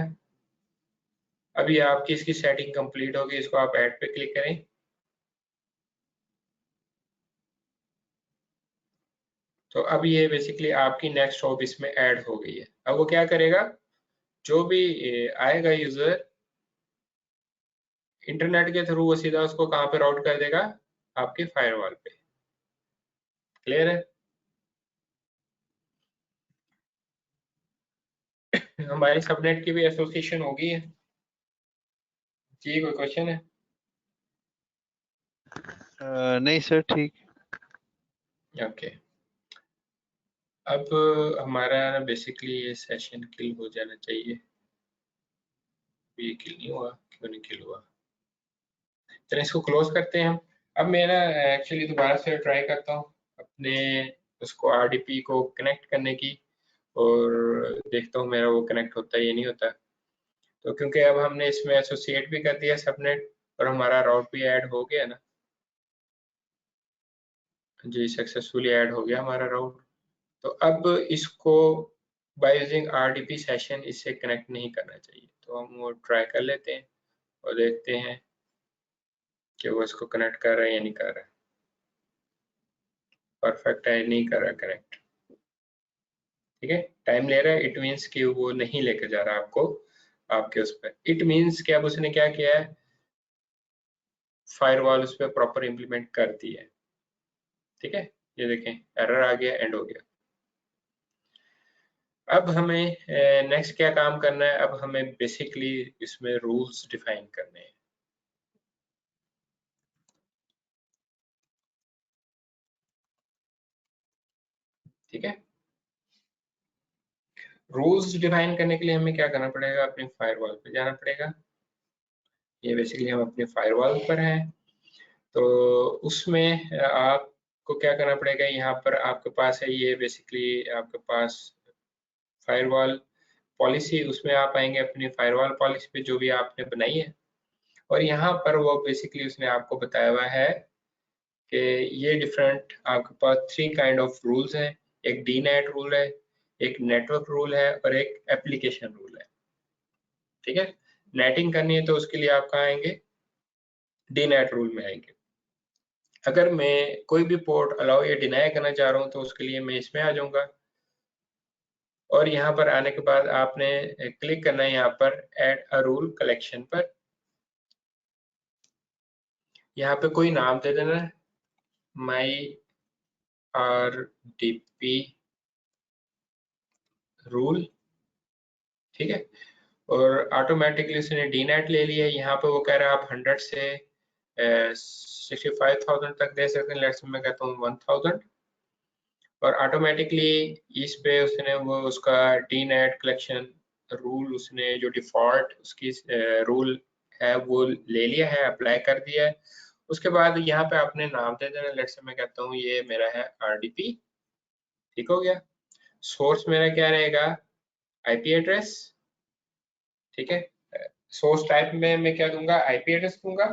अभी आपकी इसकी सेटिंग कंप्लीट होगी, इसको आप ऐड पे क्लिक करें। तो अब ये बेसिकली आपकी नेक्स्ट हॉप इसमें ऐड हो गई है। अब वो क्या करेगा, जो भी आएगा यूजर इंटरनेट के थ्रू, वो सीधा उसको कहाँ पे राउट कर देगा, आपके फायरवॉल पे। क्लियर है, हमारे सबनेट की भी एसोसिएशन होगी है जी। कोई क्वेश्चन है? नहीं सर, ठीक। ओके, अब हमारा बेसिकली ये सेशन किल हो जाना चाहिए। ये किल नहीं हुआ, क्यों नहीं किल हुआ? चलिए इसको क्लोज करते हैं हम। अब मैं ना एक्चुअली दोबारा से ट्राई करता हूँ अपने उसको आरडीपी को कनेक्ट करने की, और देखता हूँ मेरा वो कनेक्ट होता है या नहीं होता। तो क्योंकि अब हमने इसमें एसोसिएट भी कर दिया सबनेट और हमारा राउट भी ऐड हो गया ना जी, सक्सेसफुली ऐड हो गया हमारा राउट। तो अब इसको बाय यूजिंग आरडीपी सेशन इससे कनेक्ट नहीं करना चाहिए, तो हम वो ट्राई कर लेते हैं और देखते हैं कि वो इसको कनेक्ट कर रहा है या नहीं कर रहा है। परफेक्ट है, नहीं कर रहा कनेक्ट। ठीक है, टाइम ले रहा है, इट मीन्स कि वो नहीं लेकर जा रहा आपको आपके उस पर। इट मीन्स कि अब उसने क्या किया है, फायरवॉल उस पर प्रॉपर इंप्लीमेंट कर दी है। ठीक है, ये देखें एरर आ गया, एंड हो गया। अब हमें नेक्स्ट क्या काम करना है, अब हमें बेसिकली इसमें रूल्स डिफाइन करने हैं। ठीक है, रूल्स डिफाइन करने के लिए हमें क्या करना पड़ेगा, अपने फायरवॉल पे जाना पड़ेगा। ये बेसिकली हम अपने फायरवॉल पर हैं, तो उसमें आपको क्या करना पड़ेगा, यहाँ पर आपके पास है ये बेसिकली आपके पास फायरवॉल पॉलिसी, उसमें आप आएंगे अपनी फायरवॉल पॉलिसी पे जो भी आपने बनाई है, और यहाँ पर वो बेसिकली उसने आपको बताया हुआ है कि ये डिफरेंट आपके पास 3 काइंड ऑफ रूल्स हैं। एक डीनेट रूल है, एक नेटवर्क रूल है और एक एप्लीकेशन रूल है। ठीक है, नेटिंग करनी है तो उसके लिए आप कहाँ आएंगे, डीनेट रूल में आएंगे। अगर मैं कोई भी पोर्ट अलाउ या डिनाई करना चाह रहा हूँ तो उसके लिए मैं इसमें आ जाऊंगा, और यहाँ पर आने के बाद आपने क्लिक करना है यहाँ पर ऐड अ रूल कलेक्शन पर। यहाँ पे कोई नाम दे देना है, माई RDP रूल। ठीक है, और ऑटोमेटिकली उसने डीनेट ले लिया। यहाँ पे वो कह रहा है आप 100 से 65,000 तक दे सकते हैं। लेट्स मैं कहता हूँ 1000, और ऑटोमेटिकली इस पे उसने वो उसका डीनेट कलेक्शन रूल उसने जो डिफॉल्ट उसकी रूल है वो ले लिया है, अप्लाई कर दिया है। उसके बाद यहाँ पे आपने नाम दे देना। लेट्स मैं कहता हूँ ये मेरा है RDP। ठीक हो गया। सोर्स मेरा क्या रहेगा, IP एड्रेस। ठीक है, सोर्स टाइप में मैं क्या दूंगा, IP एड्रेस दूंगा।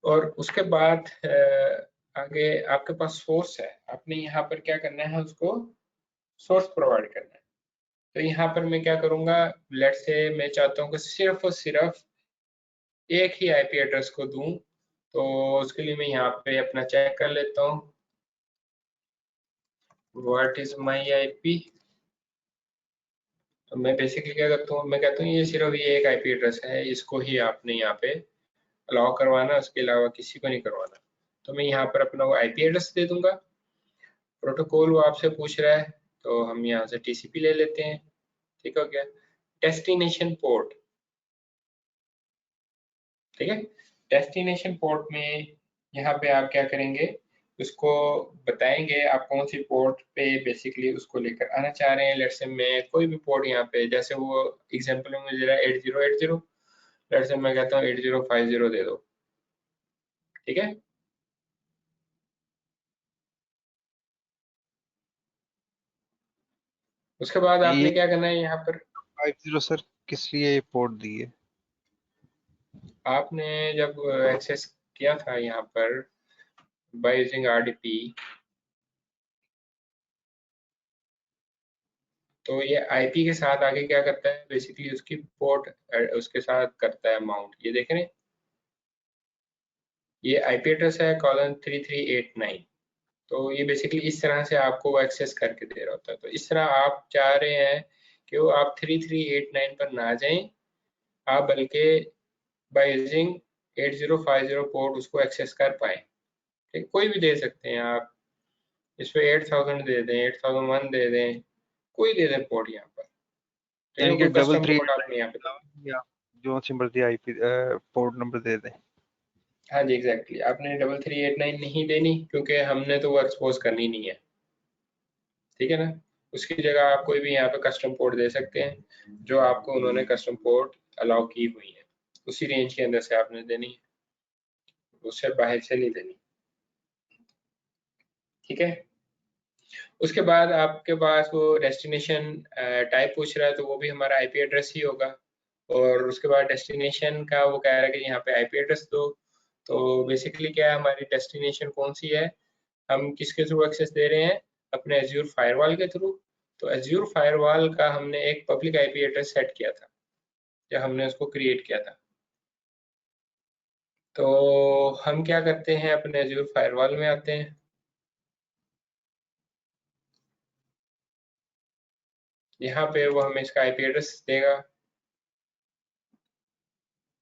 और उसके बाद आगे आपके पास सोर्स है, आपने यहाँ पर क्या करना है, उसको सोर्स प्रोवाइड करना है। तो यहाँ पर मैं क्या करूंगा, लेट से मैं चाहता हूँ कि सिर्फ और सिर्फ एक ही IP एड्रेस को दूं, तो उसके लिए मैं यहाँ पे अपना चेक कर लेता हूँ, व्हाट इज माई IP। तो मैं बेसिकली क्या करता हूँ, मैं कहता हूँ ये सिर्फ ये एक IP एड्रेस है, इसको ही आपने यहाँ पे अलाउ करवाना, उसके अलावा किसी को नहीं करवाना। तो मैं यहाँ पर अपना वो IP एड्रेस दे दूंगा। प्रोटोकॉल वो आपसे पूछ रहा है तो हम यहाँ से TCP ले लेते हैं। ठीक हो गया। डेस्टिनेशन पोर्ट, ठीक है, डेस्टिनेशन पोर्ट में यहाँ पे आप क्या करेंगे, उसको बताएंगे आप कौन सी पोर्ट पे बेसिकली उसको लेकर आना चाह रहे हैं। लेट्स से मैं कोई भी पोर्ट यहाँ पे, जैसे वो एग्जांपल में मुझे दे रहा है 8080, लेट्स से मैं कहता हूँ 8050 दे दो। ठीक है, उसके बाद ये आपने क्या करना है यहाँ पर, 50 सर किस लिए ये पोर्ट दी है? आपने जब एक्सेस किया था यहाँ पर बाय यूजिंग RDP, तो ये IP के साथ आगे क्या करता है, बेसिकली उसकी पोर्ट उसके साथ करता है माउंट। ये देख रहे हैं, ये IP एड्रेस है कॉलन 3389। तो ये बेसिकली इस तरह से आपको वो एक्सेस करके दे रहा होता है। तो इस तरह आप चाह रहे हैं कि वो आप 3389 पर ना जाएं, आप बल्कि बाय यूजिंग 8050 पोर्ट उसको एक्सेस कर पाए। ठीक, कोई भी दे सकते हैं आप, इस पे 8000 दे दें, 8001 दे दें, कोई दे दें पोर्ट यहाँ पर। ठीक है, यानी कि कोई कस्टम पोर्ट आपने यहाँ पे दे दें। या जो सी मर्जी IP पोर्ट नंबर दे दें। हाँ जी एग्जैक्टली, आपने 3389 नहीं देनी क्योंकि हमने तो वो एक्सपोज करनी नहीं है। ठीक है ना, उसकी जगह आप कोई भी यहाँ पे कस्टम पोर्ट दे सकते हैं जो आपको उन्होंने कस्टम पोर्ट अलाउ की हुई है, उसी रेंज के अंदर से आपने देनी है, उससे बाहर से नहीं देनी। ठीक है, उसके बाद आपके पास वो डेस्टिनेशन टाइप पूछ रहा है, तो वो भी हमारा IP एड्रेस ही होगा। और उसके बाद डेस्टिनेशन का वो कह रहा है कि यहाँ पे IP एड्रेस दो। तो बेसिकली क्या है, हमारी डेस्टिनेशन कौन सी है, हम किसके थ्रू एक्सेस दे रहे हैं, अपने एज्योर फायरवॉल के थ्रू। तो एज्योर फायरवॉल का हमने एक पब्लिक IP एड्रेस सेट किया था जब हमने उसको क्रिएट किया था। तो हम क्या करते हैं, अपने एज्योर फायरवॉल में आते हैं, यहाँ पे वो हमें इसका IP एड्रेस देगा।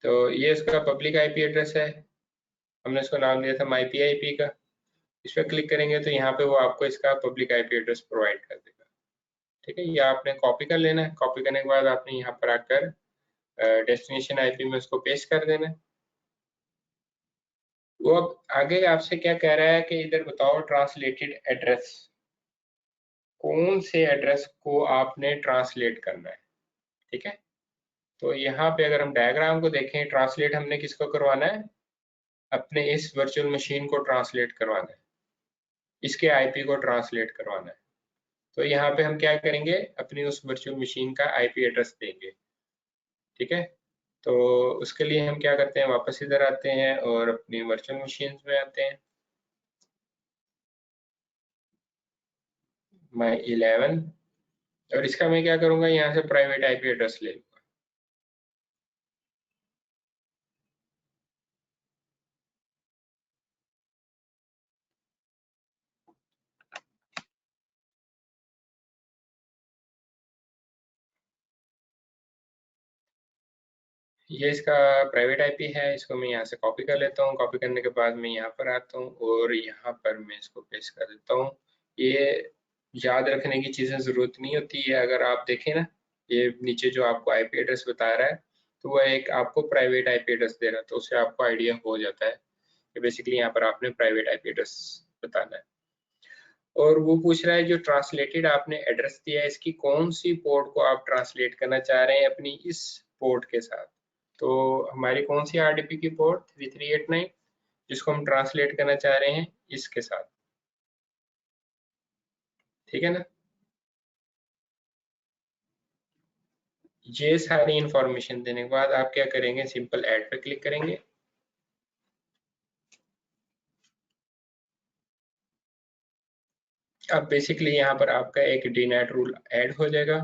तो ये इसका पब्लिक IP एड्रेस है, हमने इसको नाम दिया था MyPIP का। इस पर क्लिक करेंगे तो यहाँ पे वो आपको इसका पब्लिक IP एड्रेस प्रोवाइड कर देगा। ठीक है, ये आपने कॉपी कर लेना है। कॉपी करने के बाद आपने यहाँ पर आकर डेस्टिनेशन IP में उसको पेस्ट कर देना है। वो अब आगे आपसे क्या कह रहा है कि इधर बताओ ट्रांसलेटेड एड्रेस, कौन से एड्रेस को आपने ट्रांसलेट करना है। ठीक है, तो यहाँ पे अगर हम डायग्राम को देखें, ट्रांसलेट हमने किसको करवाना है, अपने इस वर्चुअल मशीन को ट्रांसलेट करवाना है। इसके आईपी को ट्रांसलेट करवाना है। तो यहाँ पे हम क्या करेंगे, अपनी उस वर्चुअल मशीन का आईपी एड्रेस देंगे। ठीक है, तो उसके लिए हम क्या करते हैं, वापस इधर आते हैं और अपनी वर्चुअल मशीन में आते हैं, माई 11, और इसका मैं क्या करूंगा, यहाँ से प्राइवेट आईपी एड्रेस ले लूंगा। ये इसका प्राइवेट आईपी है, इसको मैं यहाँ से कॉपी कर लेता हूँ। कॉपी करने के बाद मैं यहाँ पर आता हूँ और यहाँ पर मैं इसको पेस्ट कर देता हूँ। ये याद रखने की चीज़ें ज़रूरत नहीं होती है। अगर आप देखें ना, ये नीचे जो आपको आईपी एड्रेस बता रहा है, तो वह एक आपको प्राइवेट आईपी एड्रेस दे रहा है, तो उससे आपको आइडिया हो जाता है कि बेसिकली यहाँ पर आपने प्राइवेट आईपी एड्रेस बताना है। और वो पूछ रहा है जो ट्रांसलेटेड आपने एड्रेस दिया है, इसकी कौन सी पोर्ट को आप ट्रांसलेट करना चाह रहे हैं अपनी इस पोर्ट के साथ। तो हमारी कौन सी आरडीपी की पोर्ट 3389, जिसको हम ट्रांसलेट करना चाह रहे हैं इसके साथ। ठीक है ना, ये सारी इंफॉर्मेशन देने के बाद आप क्या करेंगे, सिंपल ऐड पे क्लिक करेंगे। अब बेसिकली यहाँ पर आपका एक डीनेट रूल ऐड हो जाएगा।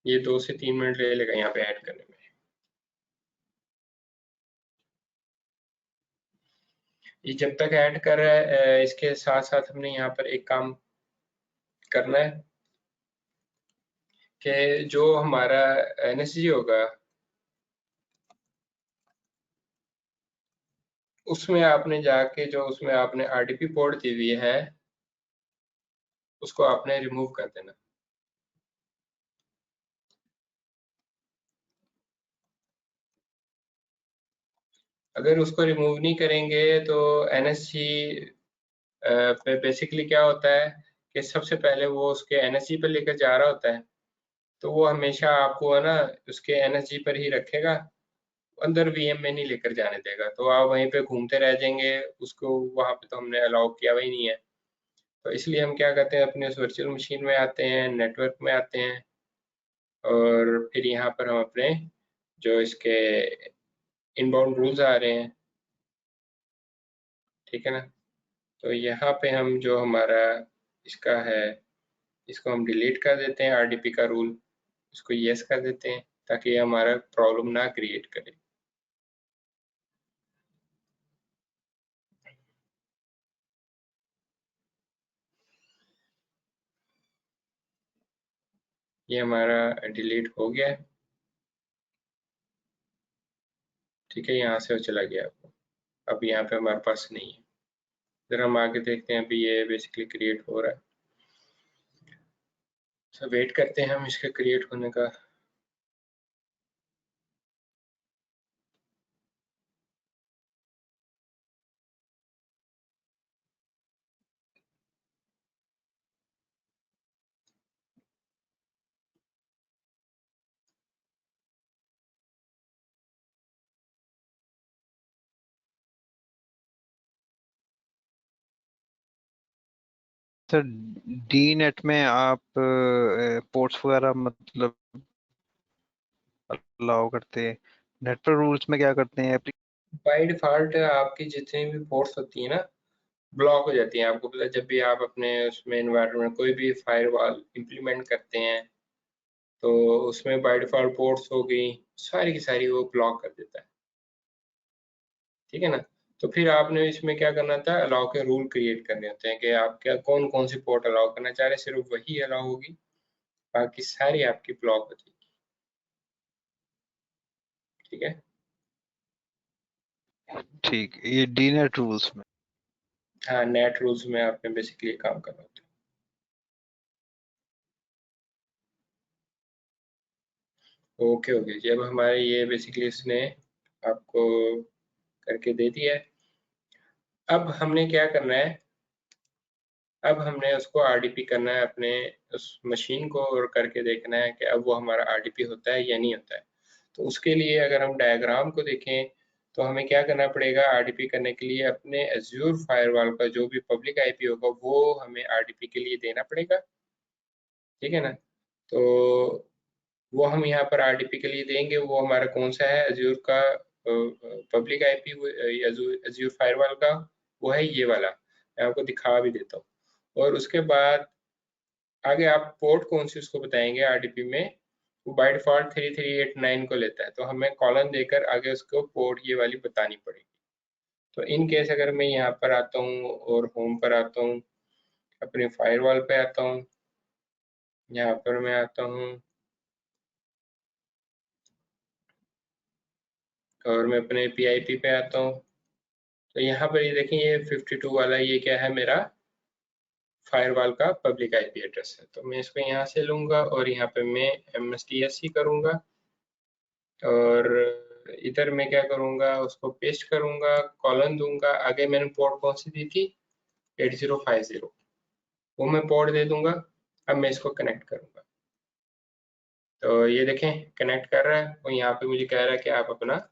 ये 2 से 3 मिनट ले लेगा यहाँ पे ऐड करने में। ये जब तक ऐड कर रहा है, इसके साथ साथ हमने यहाँ पर एक काम करना है कि जो हमारा एनएसजी होगा उसमें आपने जाके, जो उसमें आपने आरडीपी पोर्ट दी हुई है उसको आपने रिमूव कर देना। अगर उसको रिमूव नहीं करेंगे तो एनएसजी पे बेसिकली क्या होता है कि सबसे पहले वो उसके एनएसजी पर लेकर जा रहा होता है, तो वो हमेशा आपको है ना उसके एनएसजी पर ही रखेगा, अंदर वीएम में नहीं लेकर जाने देगा। तो आप वहीं पे घूमते रह जाएंगे, उसको वहां पे तो हमने अलाउ किया हुआ ही नहीं है। तो इसलिए हम क्या करते हैं, अपने उस वर्चुअल मशीन में आते हैं, नेटवर्क में आते हैं, और फिर यहाँ पर हम अपने जो इसके इनबाउंड रूल्स आ रहे हैं, ठीक है ना, तो यहाँ पे हम जो हमारा इसका है इसको हम डिलीट कर देते हैं, आरडीपी का रूल, इसको यस कर देते हैं ताकि ये हमारा प्रॉब्लम ना क्रिएट करे। ये हमारा डिलीट हो गया, ठीक है, यहाँ से वो चला गया। अब यहाँ पे हमारे पास नहीं है। फिर हम आगे देखते हैं, अभी ये बेसिकली क्रिएट हो रहा है, तो वेट करते हैं हम इसके क्रिएट होने का। सर डी नेट में आप पोर्ट्स वगैरह मतलब अलाउ करते हैं, नेटवर्क रूल्स में क्या करते हैं? बाय डिफॉल्ट आपकी जितनी भी पोर्ट्स होती है ना ब्लॉक हो जाती हैं। आपको पता है, जब भी आप अपने उसमें एनवायरनमेंट कोई भी फायरवॉल इंप्लीमेंट करते हैं तो उसमें बाय डिफॉल्ट पोर्ट्स हो गई सारी की सारी वो ब्लॉक कर देता है। ठीक है ना, तो फिर आपने इसमें क्या करना था, अलाउ के रूल क्रिएट करने होते हैं कि आप क्या कौन कौन सी पोर्ट अलाउ करना चाह रहे हैं, सिर्फ वही अलाउ होगी, बाकी सारी आपकी ब्लॉक हो जाएगी। ठीक है, ठीक, ये डी नेट रूल्स में। हाँ, नेट रूल्स में आपने बेसिकली काम करना होता है। ओके ओके, जब हमारे ये बेसिकली इसने आपको करके दे दिया है, अब हमने क्या करना है, अब हमने उसको आरडीपी करना है अपने उस मशीन को, और करके देखना है कि अब वो हमारा आरडीपी होता है या नहीं होता है। तो उसके लिए अगर हम डायग्राम को देखें तो हमें क्या करना पड़ेगा, RDP करने के लिए अपने Azure फायरवॉल का जो भी पब्लिक IP होगा वो हमें RDP के लिए देना पड़ेगा, ठीक है ना। तो वो हम यहाँ पर RDP के लिए देंगे, वो हमारा कौन सा है, Azure का पब्लिक IP Azure फायरवॉल का, वो है ये वाला, मैं आपको दिखा भी देता हूँ। और उसके बाद आगे आप पोर्ट कौन सी उसको बताएंगे RDP में, वो बाय डिफॉल्ट 3389 को लेता है, तो हमें कॉलन देकर आगे उसको पोर्ट ये वाली बतानी पड़ेगी। तो इन केस अगर मैं यहाँ पर आता हूँ और होम पर आता हूँ, अपने फायरवॉल पे आता हूँ, यहाँ पर मैं आता हूँ और मैं अपने PIP पे आता हूँ, तो यहाँ पर ये देखें ये 52 वाला ये क्या है, मेरा फायरवॉल का पब्लिक IP एड्रेस है। तो मैं इसको यहाँ से लूँगा और यहाँ पे मैं MSTSC करूँगा और इधर मैं क्या करूँगा, उसको पेस्ट करूँगा, कॉलन दूंगा, आगे मैंने पोर्ट कौन सी दी थी 8050, वो मैं पोर्ट दे दूंगा। अब मैं इसको कनेक्ट करूँगा, तो ये देखें कनेक्ट कर रहा है और यहाँ पे मुझे कह रहा है कि आप अपना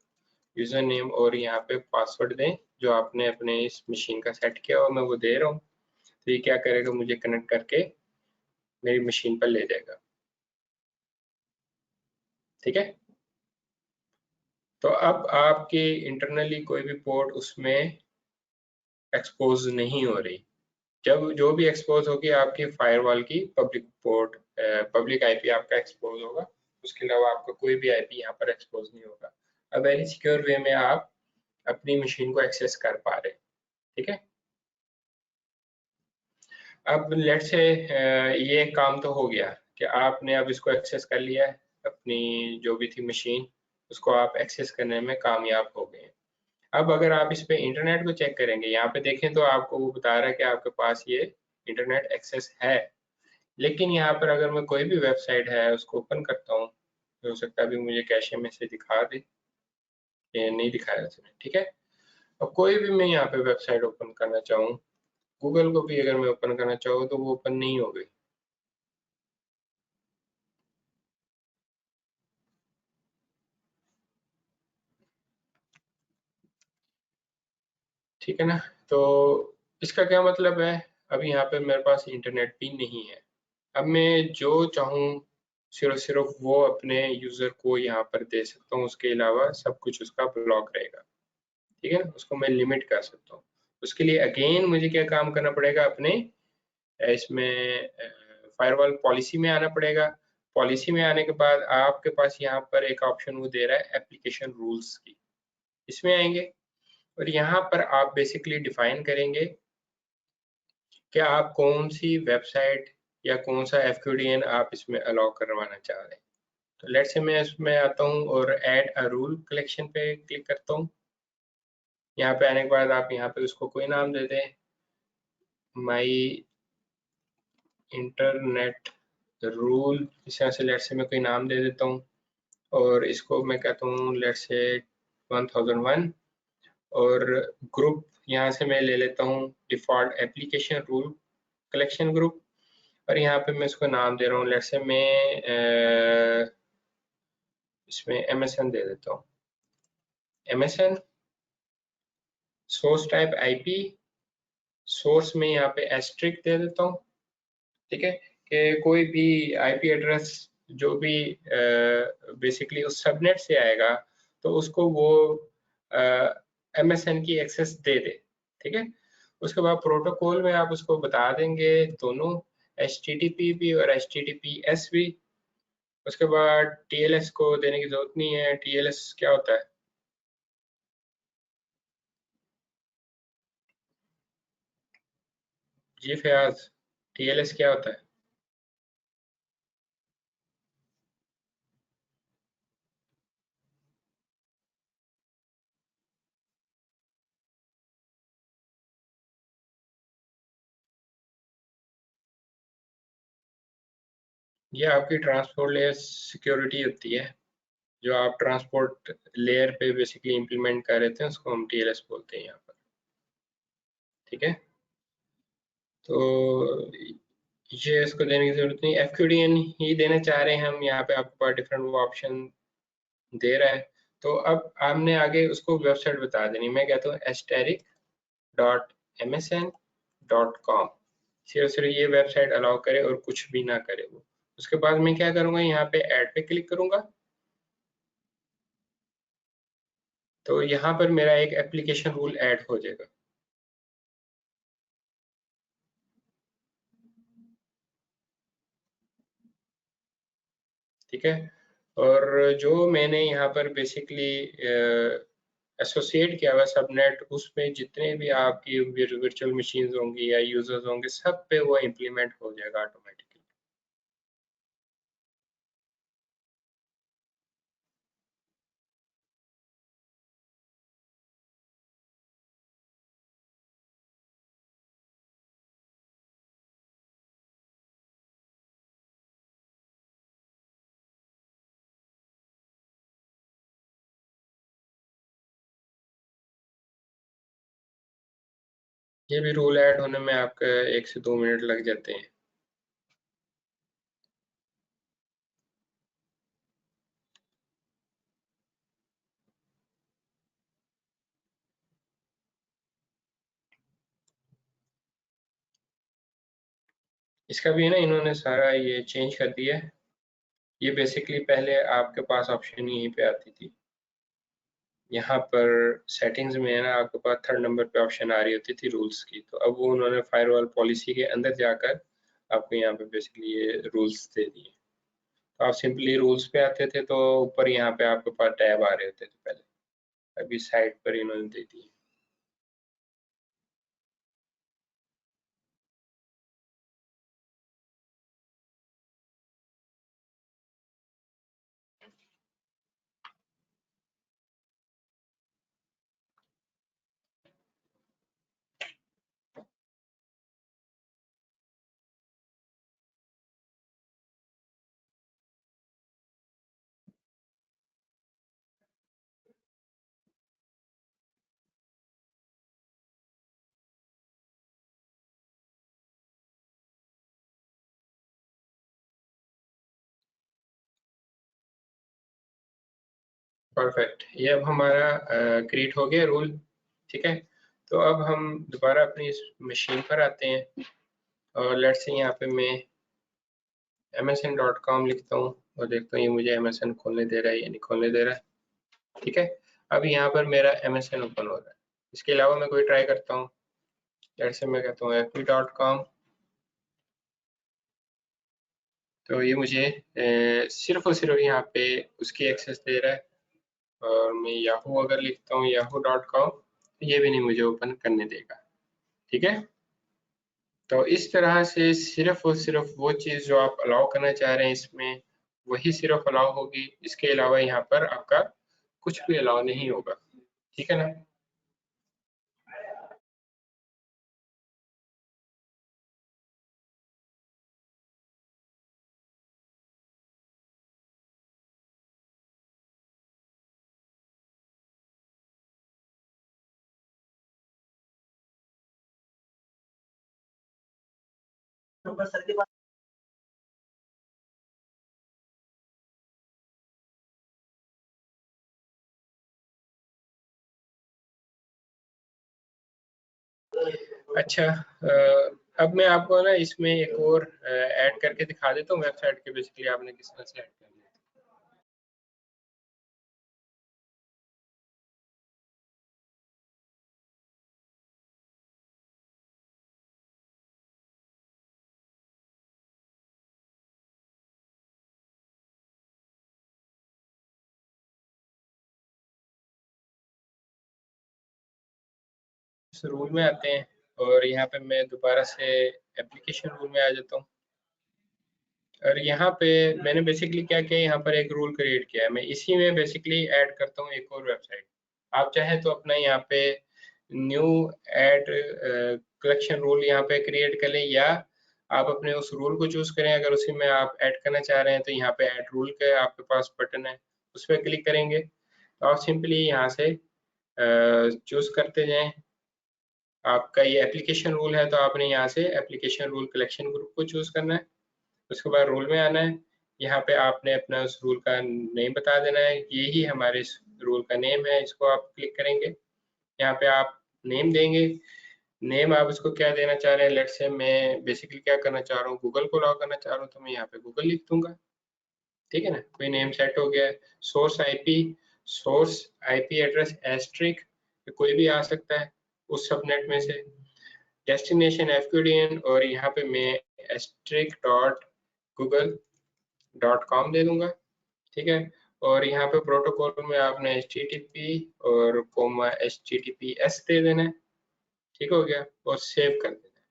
यूज़र नेम और यहाँ पे पासवर्ड दें जो आपने अपने इस मशीन का सेट किया और मैं वो दे रहा हूँ। तो ये क्या करेगा, मुझे कनेक्ट करके मेरी मशीन पर ले जाएगा, ठीक है। तो अब आपके इंटरनली कोई भी पोर्ट उसमें एक्सपोज नहीं हो रही, जब जो भी एक्सपोज होगी आपकी फायरवॉल की पब्लिक पोर्ट पब्लिक IP आपका एक्सपोज होगा, उसके अलावा आपका कोई भी IP यहाँ पर एक्सपोज नहीं होगा। अब वेरी सिक्योर वे में आप अपनी मशीन को एक्सेस कर पा रहे हैं, ठीक है। अब लेट से ये काम तो हो गया कि आपने अब इसको एक्सेस कर लिया है, अपनी जो भी थी मशीन उसको आप एक्सेस करने में कामयाब हो गए हैं। अब अगर आप इस पे इंटरनेट को चेक करेंगे, यहाँ पे देखें तो आपको वो बता रहा है कि आपके पास ये इंटरनेट एक्सेस है, लेकिन यहाँ पर अगर मैं कोई भी वेबसाइट है उसको ओपन करता हूँ, हो सकता है अभी मुझे कैशे में से दिखा दे, ये नहीं दिखाया उसने, ठीक है। अब कोई भी मैं यहाँ पे वेबसाइट ओपन करना चाहूँ, गूगल को भी अगर मैं ओपन करना चाहूँ तो वो ओपन नहीं हो गई, ठीक है ना। तो इसका क्या मतलब है, अभी यहाँ पे मेरे पास इंटरनेट भी नहीं है। अब मैं जो चाहूँ सिर्फ वो अपने यूजर को यहाँ पर दे सकता हूँ, उसके अलावा सब कुछ उसका ब्लॉक रहेगा, ठीक है ना। उसको मैं लिमिट कर सकता हूँ। उसके लिए अगेन मुझे क्या काम करना पड़ेगा, अपने इसमें फायरवॉल पॉलिसी में आना पड़ेगा। पॉलिसी में आने के बाद आपके पास यहाँ पर एक ऑप्शन वो दे रहा है एप्लीकेशन रूल्स की, इसमें आएंगे और यहाँ पर आप बेसिकली डिफाइन करेंगे कि आप कौन सी वेबसाइट या कौन सा FQDN आप इसमें अलाउ करवाना चाह रहे हैं। तो लेट्स से मैं इसमें आता हूँ और ऐड अ रूल कलेक्शन पे क्लिक करता हूँ। यहाँ पे आने के बाद आप यहाँ पे उसको कोई नाम दे दें, माई इंटरनेट रूल, इस तरह से लेट्स से मैं कोई नाम दे देता हूँ और इसको मैं कहता हूँ लेट्स से 1001 और ग्रुप यहाँ से मैं ले लेता हूँ default application rule collection group और यहाँ पे मैं इसको नाम दे रहा हूँ लेट्स से मैं इसमें MSN दे देता हूँ, MSN source type IP, source में यहाँ पे एस्ट्रिक दे देता हूँ, ठीक है, कि कोई भी IP एड्रेस जो भी बेसिकली उस सबनेट से आएगा तो उसको वो MSN की एक्सेस दे दे, ठीक है। उसके बाद प्रोटोकॉल में आप उसको बता देंगे दोनों HTTP भी और HTTPS भी। उसके बाद TLS को देने की जरूरत नहीं है, TLS क्या होता है, जी फयाज, TLS क्या होता है? ये आपकी ट्रांसपोर्ट लेयर सिक्योरिटी होती है, जो आप ट्रांसपोर्ट लेयर पे बेसिकली इंप्लीमेंट कर रहे थे उसको हम TLS बोलते हैं यहाँ पर, ठीक है। तो ये इसको देने की जरूरत नहीं, FQDN ही देना चाह रहे हैं हम, यहाँ पे आपको डिफरेंट वो ऑप्शन दे रहा है। तो अब आपने आगे उसको वेबसाइट बता देनी। मैं कहता हूँ asterisk.msn.com, सिर्फ ये वेबसाइट अलाउ करे और कुछ भी ना करे वो। उसके बाद मैं क्या करूँगा, यहाँ पे ऐड पे क्लिक करूँगा, तो यहाँ पर मेरा एक एप्लीकेशन रूल ऐड हो जाएगा। ठीक है, और जो मैंने यहाँ पर बेसिकली एसोसिएट किया हुआ सबनेट, उसमें जितने भी आपकी वर्चुअल मशीन्स होंगी या यूजर्स होंगे, सब पे वो इम्प्लीमेंट हो जाएगा ऑटोमेटिकली। ये भी रूल ऐड होने में आपका 1 से 2 मिनट लग जाते हैं। इसका भी है ना, इन्होंने सारा ये चेंज कर दिया है। ये बेसिकली पहले आपके पास ऑप्शन यहीं पे आती थी, यहाँ पर सेटिंग्स में है ना, आपके पास 3rd नंबर पे ऑप्शन आ रही होती थी रूल्स की। तो अब वो उन्होंने फायरवॉल पॉलिसी के अंदर जाकर आपको यहाँ पे बेसिकली ये रूल्स दे दिए। तो आप सिंपली रूल्स पे आते थे तो ऊपर यहाँ पे आपके पास टैब आ रहे होते थे पहले, अभी साइड पर इन्होंने दे दिए। परफेक्ट, ये अब हमारा क्रिएट हो गया रूल। ठीक है, तो अब हम दोबारा अपनी इस मशीन पर आते हैं और लेट्स से यहाँ पे मैं msn.com लिखता हूँ और देखता हूँ ये मुझे msn खोलने दे रहा है या नहीं खोलने दे रहा है। ठीक है, अब यहाँ पर मेरा msn ओपन हो रहा है। इसके अलावा मैं कोई ट्राई करता हूँ, जैसे मैं कहता हूँ fb.com, तो ये मुझे सिर्फ और सिर्फ यहाँ पे उसकी एक्सेस दे रहा है। और मैं याहू अगर लिखता हूँ yahoo.com, तो ये भी नहीं मुझे ओपन करने देगा। ठीक है, तो इस तरह से सिर्फ और सिर्फ वो चीज़ जो आप अलाउ करना चाह रहे हैं इसमें, वही सिर्फ अलाउ होगी। इसके अलावा यहाँ पर आपका कुछ भी अलाउ नहीं होगा। ठीक है ना। अच्छा, अब मैं आपको ना इसमें एक और ऐड करके दिखा देता हूँ वेबसाइट के, बेसिकली आपने किस तरह से ऐड करना है। इस रूल में आते हैं और यहाँ पे मैं दोबारा से एप्लीकेशन रूल में आ जाता हूँ। और यहाँ पे मैंने बेसिकली क्या किया, यहाँ पर एक रूल क्रिएट किया है। मैं इसी में बेसिकली ऐड करता हूँ एक और वेबसाइट। आप चाहे तो अपना यहाँ पे न्यू ऐड कलेक्शन रूल यहाँ पे क्रिएट कर लें, या आप अपने उस रूल को चूज करें। अगर उसी में आप ऐड करना चाह रहे हैं तो यहाँ पे ऐड रूल का आपके पास बटन है, उस पर क्लिक करेंगे तो आप सिंपली यहाँ से चूज करते जाएं। आपका ये एप्लीकेशन रूल है तो आपने यहाँ से एप्लीकेशन रूल कलेक्शन ग्रुप को चूज करना है। उसके बाद रूल में आना है, यहाँ पे आपने अपना उस रूल का नेम बता देना है। यही हमारे इस रूल का नेम है, इसको आप क्लिक करेंगे, यहाँ पे आप नेम देंगे। नेम आप उसको क्या देना चाह रहे हैं, लेट्स से मैं बेसिकली क्या करना चाह रहा हूँ, गूगल को लॉग करना चाह रहा हूँ, तो मैं यहाँ पे गूगल लिख दूंगा, ठीक है ना। कोई नेम सेट हो गया है। सोर्स आईपी एड्रेस एस्ट्रिक कोई भी आ सकता है उस सबनेट में से। डेस्टिनेशन एफक्यूडीएन, और यहाँ पे मैं asterisk dot Google dot com दे दूंगा, ठीक है। और यहाँ पे प्रोटोकॉल में आपने HTTP और कोमा HTTPS दे देना है, ठीक हो गया, और सेव कर देना है।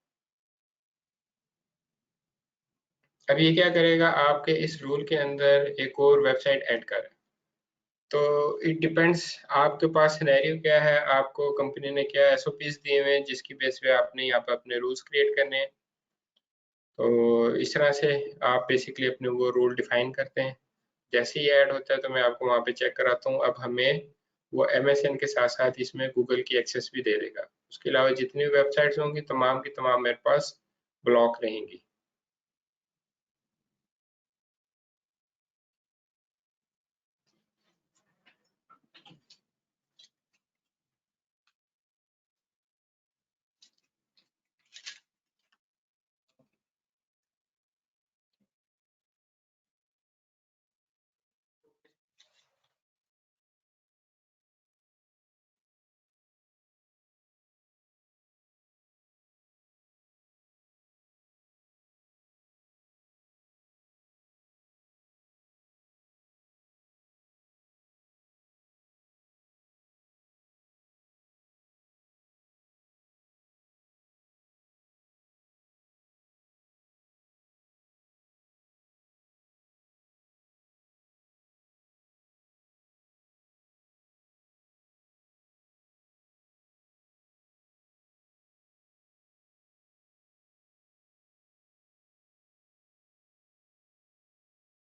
अब ये क्या करेगा, आपके इस रूल के अंदर एक और वेबसाइट ऐड कर, तो इट डिपेंड्स आपके पास सिनेरियो क्या है, आपको कंपनी ने क्या SOPs दिए हुए हैं जिसकी बेस पे आपने यहाँ पे अपने रूल्स क्रिएट करने हैं। तो इस तरह से आप बेसिकली अपने वो रूल डिफाइन करते हैं। जैसे ही ऐड होता है तो मैं आपको वहाँ पे चेक कराता हूँ। अब हमें वो MSN के साथ साथ इसमें गूगल की एक्सेस भी दे देगा। उसके अलावा जितनी वेबसाइट्स होंगी तमाम की तमाम मेरे पास ब्लॉक रहेंगी।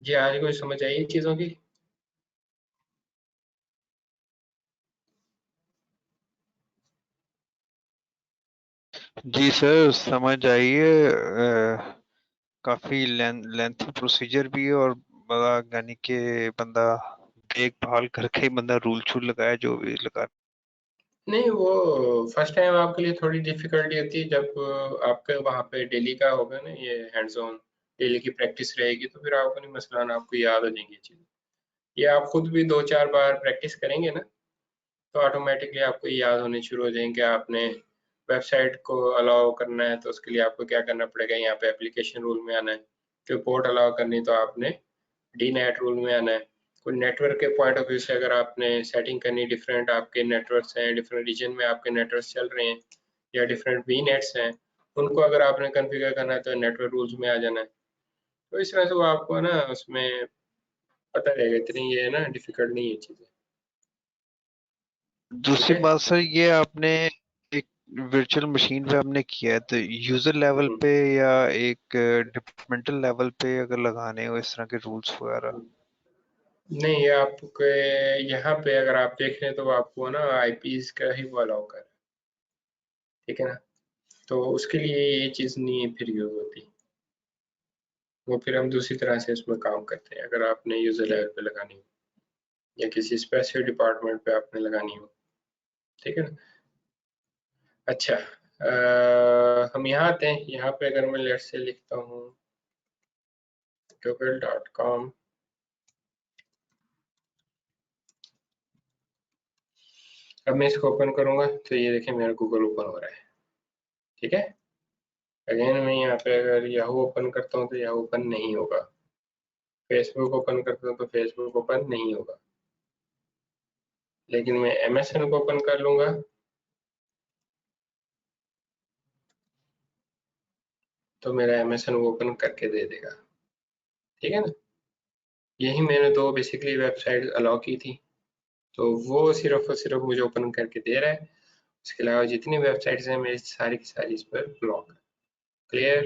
जी, आज कोई समझ आई चीज़ों की? जी सर, समझ आई है। काफी लेंथी प्रोसीजर भी है, और बड़ा यानी कि बंदा देखभाल करके ही बंदा रूल छूल लगाया जो भी लगा। नहीं, वो फर्स्ट टाइम आपके लिए थोड़ी डिफिकल्टी होती है जब आपके वहाँ पे डेली का होगा ना, ये हैंड्स ऑन डेली की प्रैक्टिस रहेगी, तो फिर आपको नहीं मसलन आपको याद हो जाएंगी चीज़ें। ये आप खुद भी 2-4 बार प्रैक्टिस करेंगे ना, तो ऑटोमेटिकली आपको ये याद होने शुरू हो जाएंगे। आपने वेबसाइट को अलाउ करना है तो उसके लिए आपको क्या करना पड़ेगा, यहाँ पे एप्लीकेशन रूल में आना है। तो पोर्ट अलाउ करनी तो आपने डीनेट रूल में आना है। कोई नेटवर्क के पॉइंट ऑफ व्यू से अगर आपने सेटिंग करनी, डिफरेंट आपके नेटवर्क्स हैं, डिफरेंट रीजन में आपके नेटवर्क्स चल रहे हैं या डिफरेंट वी नेट्स हैं, उनको अगर आपने कॉन्फ़िगर करना है तो नेटवर्क रूल्स में आ जाना है। तो इस तरह से वो आपको ना उसमें पता रहेगा, इतनी ये ना डिफिकल्ट नहीं है चीज़ें, ठीक दूसरी है। बात सर, ये आपने एक वर्चुअल मशीन पे आपने किया है, तो यूजर लेवल पे या एक डिपार्टमेंटल लेवल पे अगर लगाने हो इस तरह के रूल्स वगैरह? नहीं, ये आपके यहाँ पे अगर आप देख रहे हैं तो आपको ना IPs का ही वो अलाउ कर, ठीक है ना। तो उसके लिए ये चीज़ नहीं फिर यूज होती, वो फिर हम दूसरी तरह से इसमें काम करते हैं अगर आपने यूजर लेवल पे लगानी हो या किसी स्पेसिफिक डिपार्टमेंट पे आपने लगानी हो, ठीक है ना। अच्छा, हम यहाँ आते हैं। यहाँ पे अगर मैं लेट से लिखता हूँ google.com, अब मैं इसको ओपन करूंगा तो ये देखें मेरा गूगल ओपन हो रहा है, ठीक है। अगेन मैं यहाँ पे अगर याहू ओपन करता हूँ तो याहू ओपन नहीं होगा, फेसबुक ओपन करता हूँ तो फेसबुक ओपन नहीं होगा, लेकिन मैं MSN को ओपन कर लूंगा तो मेरा MSN वो ओपन करके दे देगा, ठीक है ना। यही मैंने दो बेसिकली वेबसाइट अलाउ की थी, तो वो सिर्फ और सिर्फ मुझे ओपन करके दे रहा है। इसके अलावा जितनी वेबसाइट्स हैं मेरी सारी की सारी इस पर ब्लॉक है। क्लियर?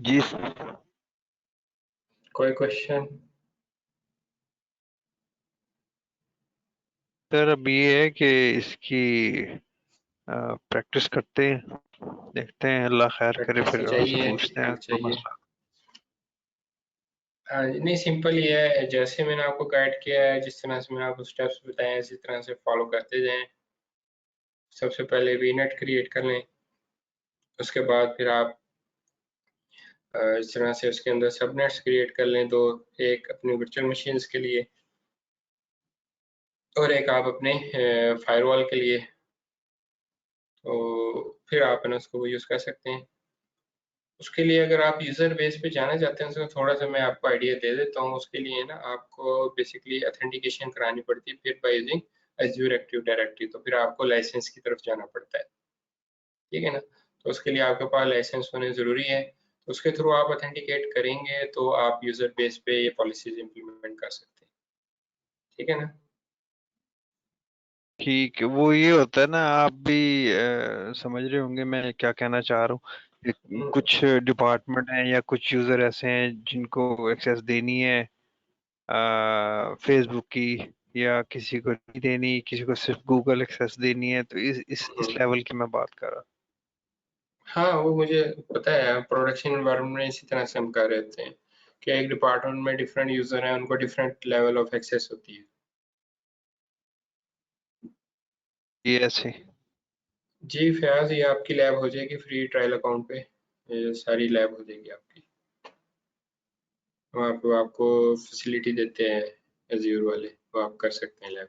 जी कोई क्वेश्चन? सर, अब ये है कि इसकी प्रैक्टिस करते हैं, देखते हैं, अल्लाह खैर करे, प्रैक्टिस फिर आपसे चाहिए, पूछते हैं बिल्कुल कोई चाहिए। मसला। हाँ नहीं, सिंपल ही है, जैसे मैंने आपको गाइड किया है, जिस तरह से मैंने आपको स्टेप्स बताए हैं, इसी तरह से फॉलो करते जाएं। सबसे पहले वीनेट क्रिएट कर लें, उसके बाद फिर आप इस तरह से उसके अंदर सबनेट्स क्रिएट कर लें दो, एक अपनी वर्चुअल मशीन्स के लिए और एक आप अपने फायरवॉल के लिए। तो फिर आप है ना उसको यूज़ कर सकते हैं। उसके लिए अगर आप यूज़र बेस पे जाना चाहते हैं, तो थोड़ा सा मैं आपको आइडिया दे देता हूँ। उसके लिए ना आपको बेसिकली ऑथेंटिकेशन करानी पड़ती है, फिर by using Azure active directory, तो फिर आपको लाइसेंस की तरफ जाना पड़ता है, ठीक है ना। तो उसके लिए आपके पास लाइसेंस होने ज़रूरी है, तो उसके थ्रू आप ऑथेंटिकेट करेंगे तो आप यूज़र बेस पे ये पॉलिसीज इम्प्लीमेंट कर सकते हैं, ठीक है ना। ठीक है, वो ये होता है ना, आप भी समझ रहे होंगे मैं क्या कहना चाह रहा हूँ। कुछ डिपार्टमेंट हैं या कुछ यूजर ऐसे हैं जिनको एक्सेस देनी है फेसबुक की, या किसी को नहीं देनी, किसी को सिर्फ गूगल एक्सेस देनी है, तो इस लेवल की मैं बात कर रहा। हाँ, वो मुझे पता है, प्रोडक्शन एनवायरनमेंट में इसी तरह से हम कर रहे थे कि एक डिपार्टमेंट में डिफरेंट यूजर हैं, उनको डिफरेंट लेवल ऑफ एक्सेस होती है। ये ऐसे जी फयाज, ये आपकी लैब हो जाएगी फ्री ट्रायल अकाउंट पे, ये सारी लैब हो जाएगी आपकी। वहाँ पे आपको फैसिलिटी देते हैं एज्योर वाले, वो आप कर सकते हैं लैब।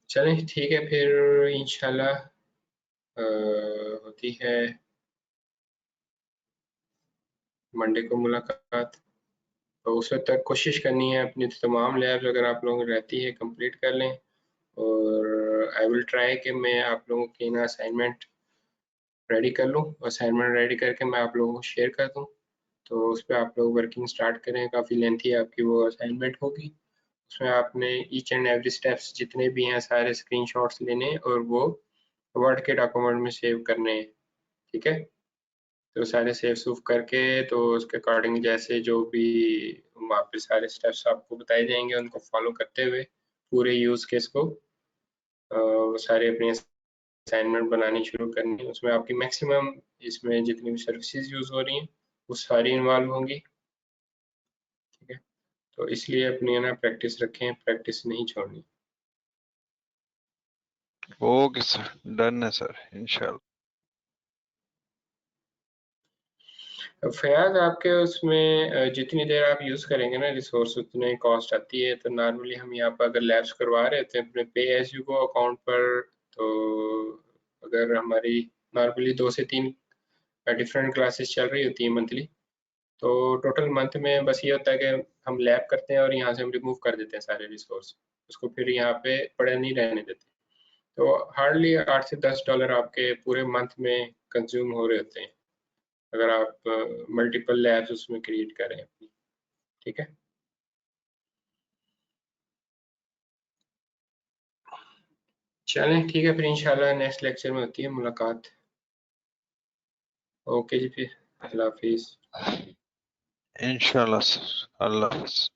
चलें ठीक है, फिर इंशाल्लाह होती है मंडे को मुलाकात। तो उस वक्त तक कोशिश करनी है अपनी तमाम लैब्स अगर आप लोगों की रहती है कंप्लीट कर लें, और आई विल ट्राई कि मैं आप लोगों की ना असाइनमेंट रेडी कर लूँ, असाइनमेंट रेडी करके मैं आप लोगों को शेयर कर दूँ, तो उस पर आप लोग वर्किंग स्टार्ट करें। काफ़ी लेंथी आपकी वो असाइनमेंट होगी, उसमें आपने ईच एंड एवरी स्टेप्स जितने भी हैं सारे स्क्रीनशॉट्स लेने और वो वर्ड के डॉक्यूमेंट में सेव करने हैं, ठीक है। तो सारे सेव सूव करके तो उसके अकॉर्डिंग जैसे जो भी वहाँ पे सारे स्टेप्स आपको बताए जाएंगे उनको फॉलो करते हुए पूरे यूज़ केस को वो सारे अपने असाइनमेंट बनानी शुरू करनी है। उसमें आपकी मैक्सिमम इसमें जितनी भी सर्विसेज यूज़ हो रही हैं वो सारी इन्वॉल्व होंगी, ठीक है। तो इसलिए अपनी है ना प्रैक्टिस रखें, प्रैक्टिस नहीं छोड़नी। ओके सर, डन है सर, इंशाल्लाह। फयाज, आपके उसमें जितनी देर आप यूज़ करेंगे ना रिसोर्स उतने कॉस्ट आती है। तो नॉर्मली हम यहाँ पर अगर लैब्स करवा रहे थे अपने पे एज यू गो अकाउंट पर, तो अगर हमारी नॉर्मली 2 से 3 डिफरेंट क्लासेस चल रही होती है मंथली, तो टोटल मंथ में बस ये होता है कि हम लैब करते हैं और यहाँ से हम रिमूव कर देते हैं सारे रिसोर्स, उसको फिर यहाँ पे पड़े नहीं रहने देते। तो हार्डली $8 से $10 आपके पूरे मंथ में कंज्यूम हो रहे होते हैं अगर आप मल्टीपल लैब्स उसमें क्रिएट करें अपनी, ठीक है। चलें ठीक है, फिर इंशाल्लाह नेक्स्ट लेक्चर में होती है मुलाकात। ओके जी, फिर अल्लाह हाफिज़। इंशाल्लाह सर, अल्लाह हाफ़िज़।